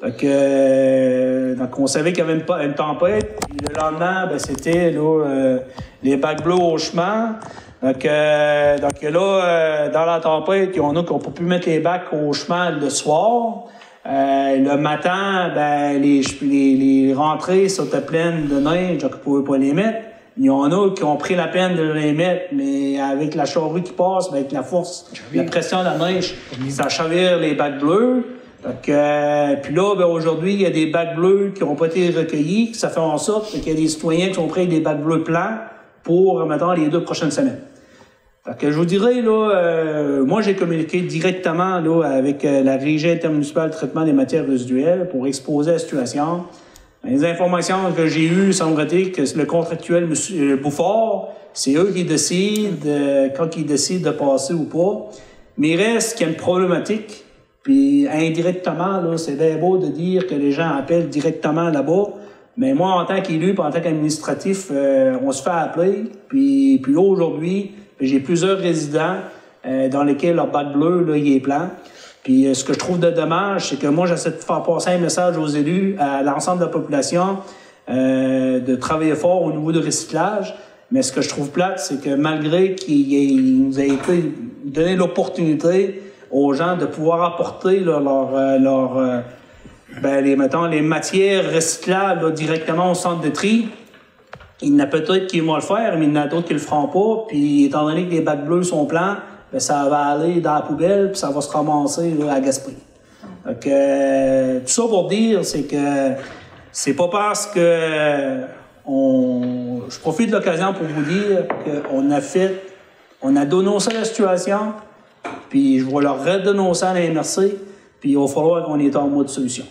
Donc, on savait qu'il y avait une tempête. Puis le lendemain, ben, c'était là, les bacs bleus au chemin. Donc là, dans la tempête, il y en a qui n'ont pas pu mettre les bacs au chemin le soir. Le matin, ben, les rentrées sont pleines de neige, donc ils ne pouvaient pas les mettre. Il y en a qui ont pris la peine de les mettre, mais avec la charrue qui passe, ben, avec la force, la pression de la neige, ça chavire les bacs bleus. Donc, puis là, ben, aujourd'hui, il y a des bacs bleus qui n'ont pas été recueillis, ça fait en sorte qu'il y a des citoyens qui sont pris des bacs bleus pleins pour, maintenant, les 2 prochaines semaines. Donc, je vous dirais, là, moi, j'ai communiqué directement là, avec la Régie intermunicipale de traitement des matières résiduelles pour exposer la situation. Les informations que j'ai eues, semblerait-il que le contractuel, M. Bouffard, c'est eux qui décident quand ils décident de passer ou pas. Mais il reste qu'il y a une problématique. Puis indirectement, là, c'est bien beau de dire que les gens appellent directement là-bas. Mais moi, en tant qu'élu, en tant qu'administratif, on se fait appeler. Puis là, aujourd'hui, j'ai plusieurs résidents dans lesquels leur bac bleu, là, il est plein. Puis ce que je trouve de dommage, c'est que moi, j'essaie de faire passer un message aux élus, à l'ensemble de la population, de travailler fort au niveau du recyclage. Mais ce que je trouve plate, c'est que malgré qu'il nous a été donné l'opportunité aux gens de pouvoir apporter là, les matières recyclables là, directement au centre de tri. Il y en a peut-être qui vont le faire, mais il y en a d'autres qui le feront pas. Puis, étant donné que les bacs bleus sont pleins, ben, ça va aller dans la poubelle, puis ça va se ramasser là, à Gaspé. Donc, tout ça pour dire, c'est que c'est pas parce que je profite de l'occasion pour vous dire qu'on a dénoncé la situation, puis je vais leur redénoncer à la MRC, puis il va falloir qu'on ait en mode solution.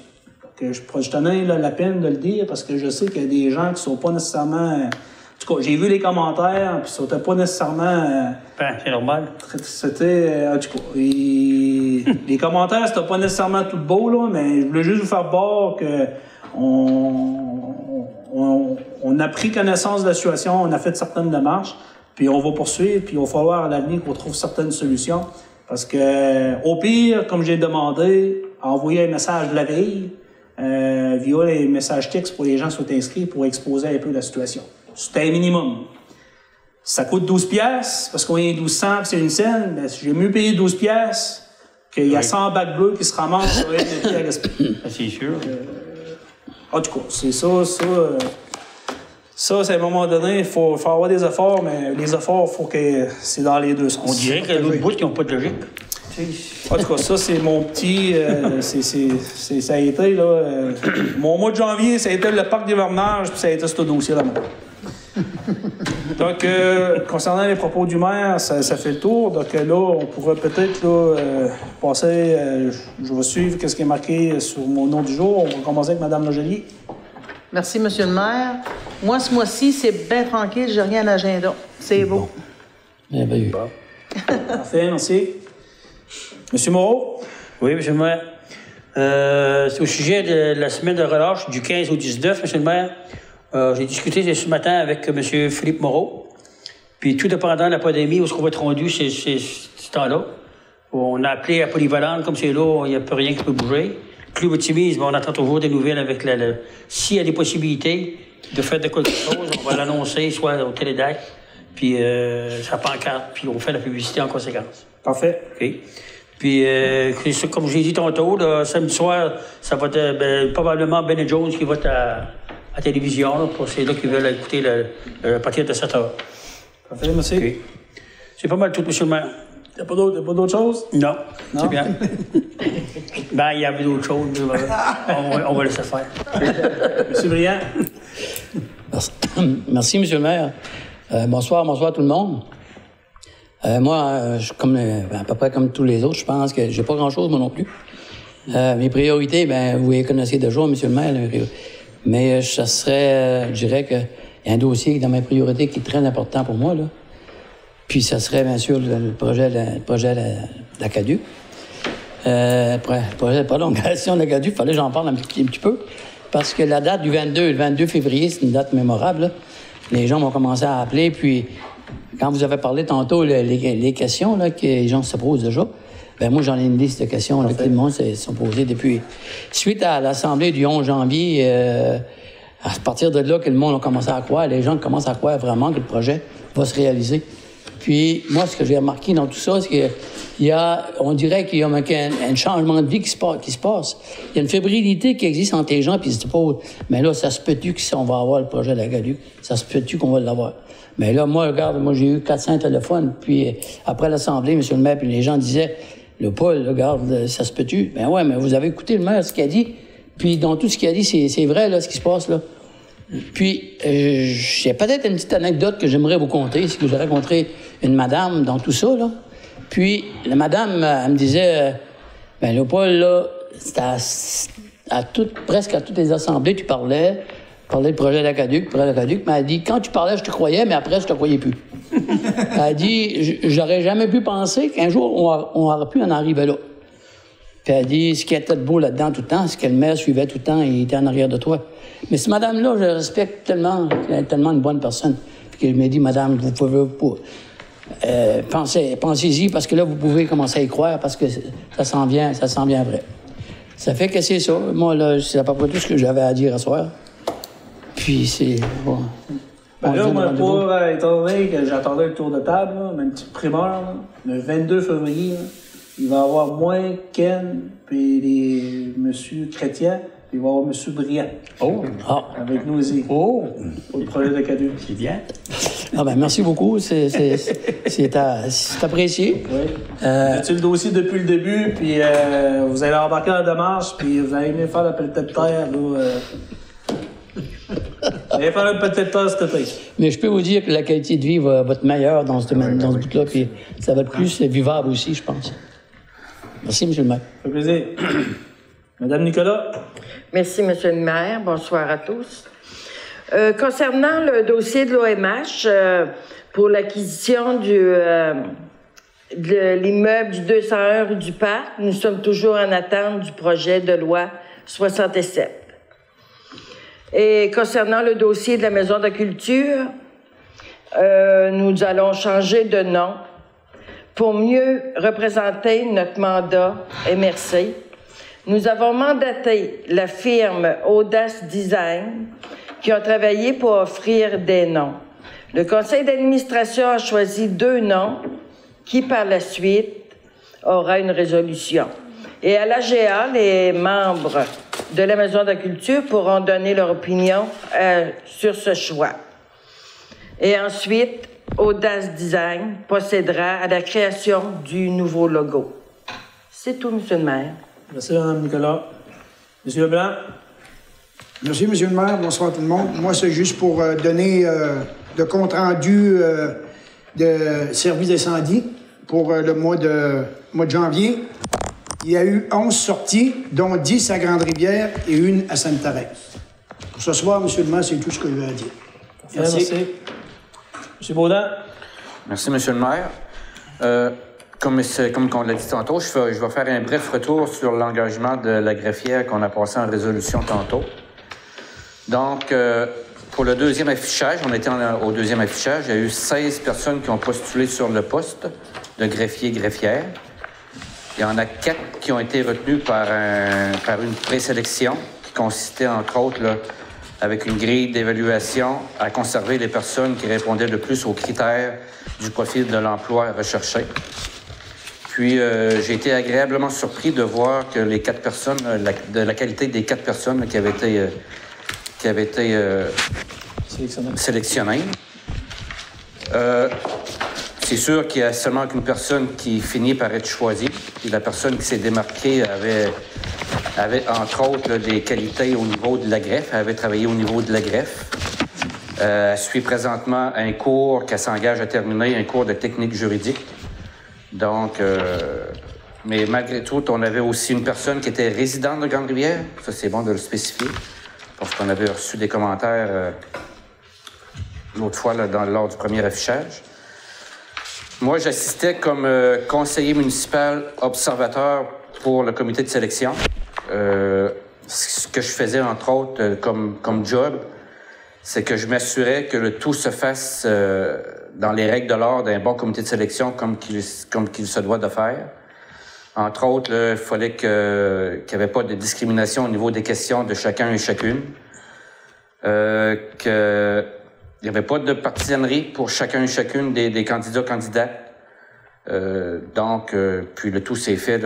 Je tenais la peine de le dire parce que je sais qu'il y a des gens qui ne sont pas nécessairement... En tout cas, j'ai vu les commentaires, puis ils ne sont pas nécessairement... c'est normal. C'était... En tout cas, les commentaires, c'était pas nécessairement tout beau, là, mais je voulais juste vous faire voir que on a pris connaissance de la situation, on a fait certaines démarches, puis on va poursuivre, puis il va falloir à l'avenir qu'on trouve certaines solutions. Parce que, au pire, comme j'ai demandé, envoyer un message de la veille, via les messages textes pour les gens qui sont inscrits pour exposer un peu la situation. C'est un minimum. Ça coûte 12$, parce qu'on est 1200 puis c'est une scène, ben, j'ai mieux payé 12$ qu'il y a 100 bacs bleus qui se ramassent sur une à Gaspé. C'est sûr. En tout cas, c'est ça. Ça, c'est à un moment donné, il faut avoir des efforts, mais les efforts, il faut que c'est dans les deux sens. On dirait que l'autre bout qui n'ont pas de logique. En tout cas, ça, c'est mon petit... ça a été, là... mon mois de janvier, ça a été le parc d'hivernage, puis ça a été ce dossier-là. Donc, concernant les propos du maire, ça fait le tour. Donc là, on pourrait peut-être passer... je vais suivre ce qui est marqué sur mon nom du jour. On va commencer avec Mme Logelier. Merci, M. le maire. Moi, ce mois-ci, c'est bien tranquille. J'ai rien à l'agenda. C'est beau. Merveilleux. Parfait, merci. M. Moreau? Oui, M. le maire. C'est au sujet de la semaine de relâche du 15 au 19, M. le maire. J'ai discuté ce matin avec M. Philippe Moreau. Puis tout dépendant de la pandémie, où est-ce qu'on va être rendu ce temps-là. On a appelé à Polyvalente, comme c'est là, il n'y a plus rien qui peut bouger. Club Optimisme, on attend toujours des nouvelles avec s'il y a des possibilités de faire de quelque chose, on va l'annoncer, soit au Télédac, puis sa pancarte, puis on fait la publicité en conséquence. Parfait. OK. Puis, comme j'ai dit tantôt, samedi soir, ça va être probablement Ben & Jones qui va être à télévision, là, pour ceux-là qui veulent écouter à partir de 7 heures. Parfait, merci. Okay. C'est pas mal tout, M. le maire. Il n'y a pas d'autres choses? Non, c'est bien. Ben, il y avait d'autres choses, mais on va laisser faire. M. Briand. Merci, M. le maire. Bonsoir tout le monde. Moi, à peu près comme tous les autres, je pense que j'ai pas grand-chose, moi non plus. Mes priorités, vous les connaissez déjà, M. le maire. Mais ça serait, je dirais qu'il y a un dossier dans mes priorités qui est très important pour moi, là. Puis ça serait, bien sûr, le projet de la CADU. Le projet de prolongation de la CADU, il fallait que j'en parle un petit peu. Parce que la date du 22 février, c'est une date mémorable, là. Les gens m'ont commencé à appeler, puis quand vous avez parlé tantôt, les questions là, que les gens se posent déjà, moi, j'en ai une liste de questions là, que le monde se sont posées depuis. Suite à l'Assemblée du 11 janvier, à partir de là que le monde a commencé à croire, les gens commencent à croire vraiment que le projet va se réaliser. Puis, moi, ce que j'ai remarqué dans tout ça, c'est on dirait qu'il y a un changement de vie qui se passe. Il y a une fébrilité qui existe entre les gens, puis ils se disent, mais là, ça se peut-tu qu'on va avoir le projet de la GADUC? Ça se peut-tu qu'on va l'avoir? Mais là, moi, regarde, j'ai eu 400 téléphones, puis après l'Assemblée, M. le maire, puis les gens disaient, le Paul, regarde, ça se peut-tu? Ben ouais, mais vous avez écouté le maire, ce qu'il a dit, puis dans tout ce qu'il a dit, c'est vrai, là, ce qui se passe, là. Puis, j'ai peut-être une petite anecdote que j'aimerais vous conter, c'est que j'ai rencontré une madame dans tout ça, là. Puis, la madame, elle me disait, le Paul, là, presque à toutes les assemblées, tu parlais du projet de la CADUC, mais elle a dit, quand tu parlais, je te croyais, mais après, je te croyais plus. Elle a dit, j'aurais jamais pu penser qu'un jour, on aurait pu en arriver là. Puis elle a dit, ce qui était beau là-dedans tout le temps, c'est que le maire suivait tout le temps et il était en arrière de toi. Mais cette madame-là, je la respecte tellement, elle est tellement une bonne personne. Puis elle m'a dit, madame, vous pouvez pensez-y, parce que là, vous pouvez commencer à y croire, parce que ça s'en vient vrai. Ça fait que c'est ça. Moi, là, c'est à peu près tout ce que j'avais à dire à soir. Puis c'est... Bon. Là, moi, étant donné que j'attendais le tour de table, là, une petite primeur, là, le 22 février, là, il va y avoir moi, Ken, puis M. Chrétien, puis il va y avoir M. Briand. Avec nous ici. Pour le projet de CADUC. C'est bien. Merci beaucoup. C'est apprécié. Oui. J'ai le dossier depuis le début, puis vous allez embarquer dans la démarche, puis vous allez venir faire la pelletée de terre, là. Vous allez faire la pelletée de terre cet été. Mais je peux vous dire que la qualité de vie va être meilleure dans ce domaine, dans ce but-là, puis ça va être plus vivable aussi, je pense. Merci, M. le maire. Ça fait plaisir. Madame Nicolas. Merci, M. le maire. Bonsoir à tous. Concernant le dossier de l'OMH pour l'acquisition de l'immeuble du 201 rue du Parc, nous sommes toujours en attente du projet de loi 67. Et concernant le dossier de la Maison de la Culture, nous allons changer de nom pour mieux représenter notre mandat MRC. Nous avons mandaté la firme Audace Design qui ont travaillé pour offrir des noms. Le conseil d'administration a choisi 2 noms qui, par la suite, aura une résolution. Et à l'AGA, les membres de la Maison de la Culture pourront donner leur opinion sur ce choix. Et ensuite, Audace Design procédera à la création du nouveau logo. C'est tout, monsieur le maire. Merci, Mme Nicolas. Monsieur Leblanc. Merci, monsieur le maire. Bonsoir tout le monde. Moi, c'est juste pour donner le compte-rendu de service d'incendie pour le mois de janvier. Il y a eu 11 sorties, dont 10 à Grande-Rivière et une à Sainte-Thérèse. Pour ce soir, monsieur le maire, c'est tout ce que je veux dire. Merci. Monsieur Baudin. Merci, monsieur le maire. Comme on l'a dit tantôt, je vais faire un bref retour sur l'engagement de la greffière qu'on a passé en résolution tantôt. Donc, pour le deuxième affichage, on était au deuxième affichage, il y a eu 16 personnes qui ont postulé sur le poste de greffier-greffière. Il y en a 4 qui ont été retenus par une présélection qui consistait, entre autres, là, avec une grille d'évaluation à conserver les personnes qui répondaient le plus aux critères du profil de l'emploi recherché. Puis, j'ai été agréablement surpris de voir que les 4 personnes, de la qualité des 4 personnes qui avaient été sélectionnées. C'est sûr qu'il y a seulement qu'une personne qui finit par être choisie. Puis la personne qui s'est démarquée avait entre autres là, des qualités au niveau de la greffe. Elle avait travaillé au niveau de la greffe. Elle suit présentement un cours qu'elle s'engage à terminer, un cours de technique juridique. Donc, mais malgré tout, on avait aussi une personne qui était résidente de Grande-Rivière. Ça, c'est bon de le spécifier, parce qu'on avait reçu des commentaires l'autre fois là, lors du premier affichage. Moi, j'assistais comme conseiller municipal observateur pour le comité de sélection. Ce que je faisais, entre autres, comme job, c'est que je m'assurais que le tout se fasse dans les règles de l'art d'un bon comité de sélection comme qu'il se doit de faire. Entre autres, là, il fallait qu'il n'y avait pas de discrimination au niveau des questions de chacun et chacune. Il n'y avait pas de partisanerie pour chacun et chacune des candidats. Puis le tout s'est fait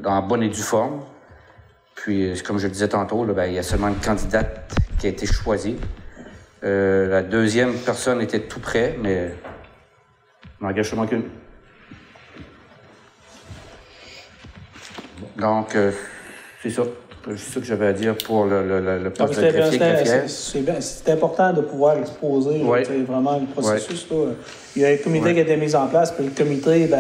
en bonne et due forme. Puis, comme je le disais tantôt, là, il y a seulement une candidate qui a été choisie. La deuxième personne était tout près, mais il n'en engage seulement qu'une. Donc, c'est ça. C'est ça que j'avais à dire pour le poste de greffier-greffière. C'est important de pouvoir exposer vraiment le processus. Ouais. Il y a un comité qui a été mis en place, puis le comité,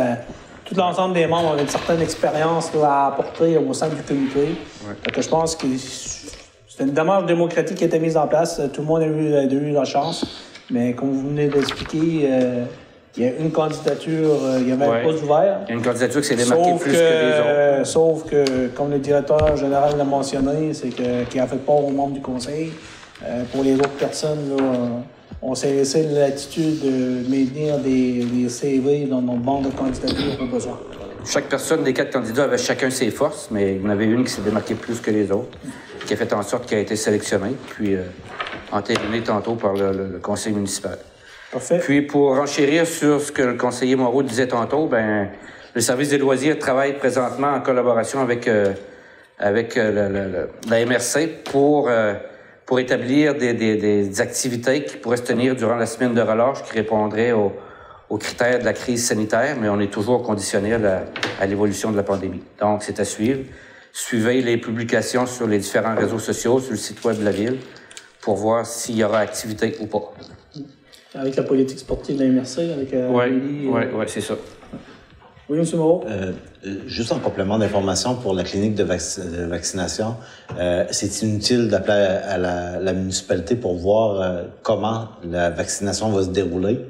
tout l'ensemble des membres ont une certaine expérience à apporter au sein du comité. Donc, je pense que c'est une démarche démocratique qui a été mise en place. Tout le monde a eu la chance. Mais comme vous venez d'expliquer, il y a une candidature, il y avait un poste ouvert. Il y a une candidature qui s'est démarquée plus que les autres. Sauf que, comme le directeur général l'a mentionné, c'est qu'il a fait part aux membres du conseil. Pour les autres personnes, là, on s'est laissé l'attitude de maintenir des CV dans notre banque de candidatures au besoin. Chaque personne des 4 candidats avait chacun ses forces, mais il y en avait une qui s'est démarquée plus que les autres, qui a fait en sorte qu'elle a été sélectionnée, puis entérinée tantôt par le conseil municipal. Parfait. Puis, pour renchérir sur ce que le conseiller Moreau disait tantôt, le service des loisirs travaille présentement en collaboration avec la MRC pour établir des activités qui pourraient se tenir durant la semaine de relâche qui répondraient aux critères de la crise sanitaire, mais on est toujours conditionnel à l'évolution de la pandémie. Donc, c'est à suivre. Suivez les publications sur les différents réseaux sociaux, sur le site web de la Ville, pour voir s'il y aura activité ou pas. Avec la politique sportive de la MRC, avec Oui, c'est ça. Oui, M. Moreau? Juste en complément d'information pour la clinique de vaccination, c'est inutile d'appeler à la municipalité pour voir comment la vaccination va se dérouler.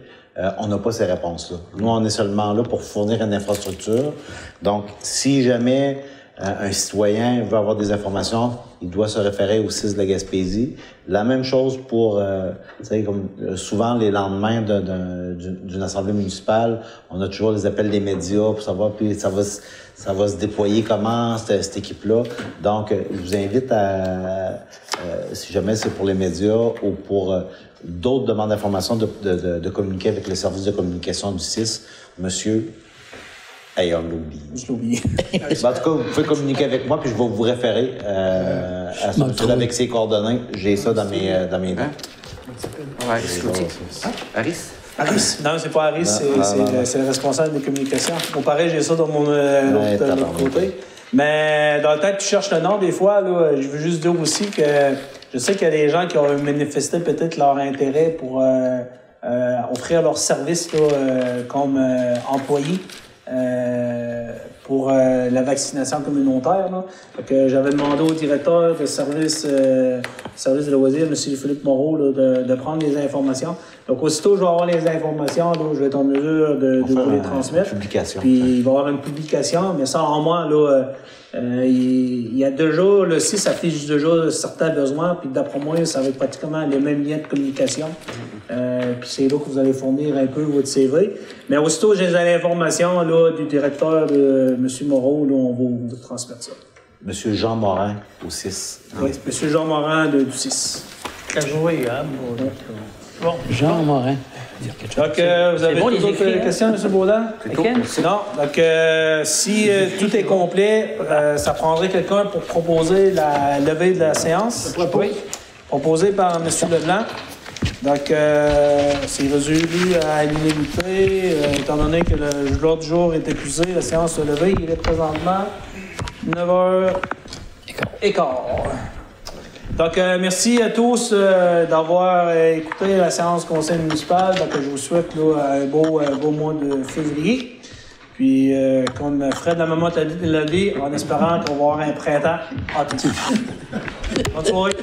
On n'a pas ces réponses-là. Nous, on est seulement là pour fournir une infrastructure. Donc, si jamais un citoyen veut avoir des informations, il doit se référer au CIS de la Gaspésie. La même chose pour, comme souvent les lendemains d'une assemblée municipale, on a toujours les appels des médias pour savoir, puis ça va se déployer comment cette équipe-là. Donc, je vous invite à, si jamais c'est pour les médias ou pour d'autres demandes d'informations, de communiquer avec le service de communication du CIS. Monsieur... Hey, on l'oublie. Je l'oublie. En tout cas, vous pouvez communiquer avec moi, puis je vais vous référer à ce monsieur-là avec ses coordonnées. J'ai ça dans mes notes. Harris? Harris. Non, c'est pas Harris, c'est le responsable des communications. Au pareil, j'ai ça dans mon l'autre côté. Mais dans le temps que tu cherches le nom, des fois, là, je veux juste dire aussi que je sais qu'il y a des gens qui ont manifesté peut-être leur intérêt pour offrir leurs services là, comme employés pour la vaccination communautaire. Là. Donc, j'avais demandé au directeur de service de loisirs, M. Philippe Moreau, là, de prendre les informations. Donc, aussitôt que je vais avoir les informations, là, je vais être en mesure de vous les transmettre. Publication. Puis, il va y avoir une publication, mais ça, en moi, là, il y a déjà, le site s'affiche déjà certains besoins, puis d'après moi, ça va être pratiquement les mêmes liens de communication. Puis c'est là que vous allez fournir un peu votre CV. Mais aussitôt que j'ai l'information là, du directeur de M. Moreau, là, on va vous transmettre ça. M. Jean Morin, au 6. Oui, M. Jean Morin du 6. Quel joué, hein? Bon. Jean Morin. Donc, vous avez d'autres questions, M. Baudin? Non. Donc, si tout est complet, ça prendrait quelqu'un pour proposer la levée de la séance. Oui. Proposé par M. Leblanc. Donc, c'est résolu à l'unanimité. Étant donné que l'ordre du jour est épuisé, la séance est levée. Il est présentement 9h15. Donc, merci à tous d'avoir écouté la séance du conseil municipal. Donc, je vous souhaite là, un beau mois de février. Puis, comme Fred la maman l'a dit, en espérant qu'on va avoir un printemps hâte. Bonne soirée.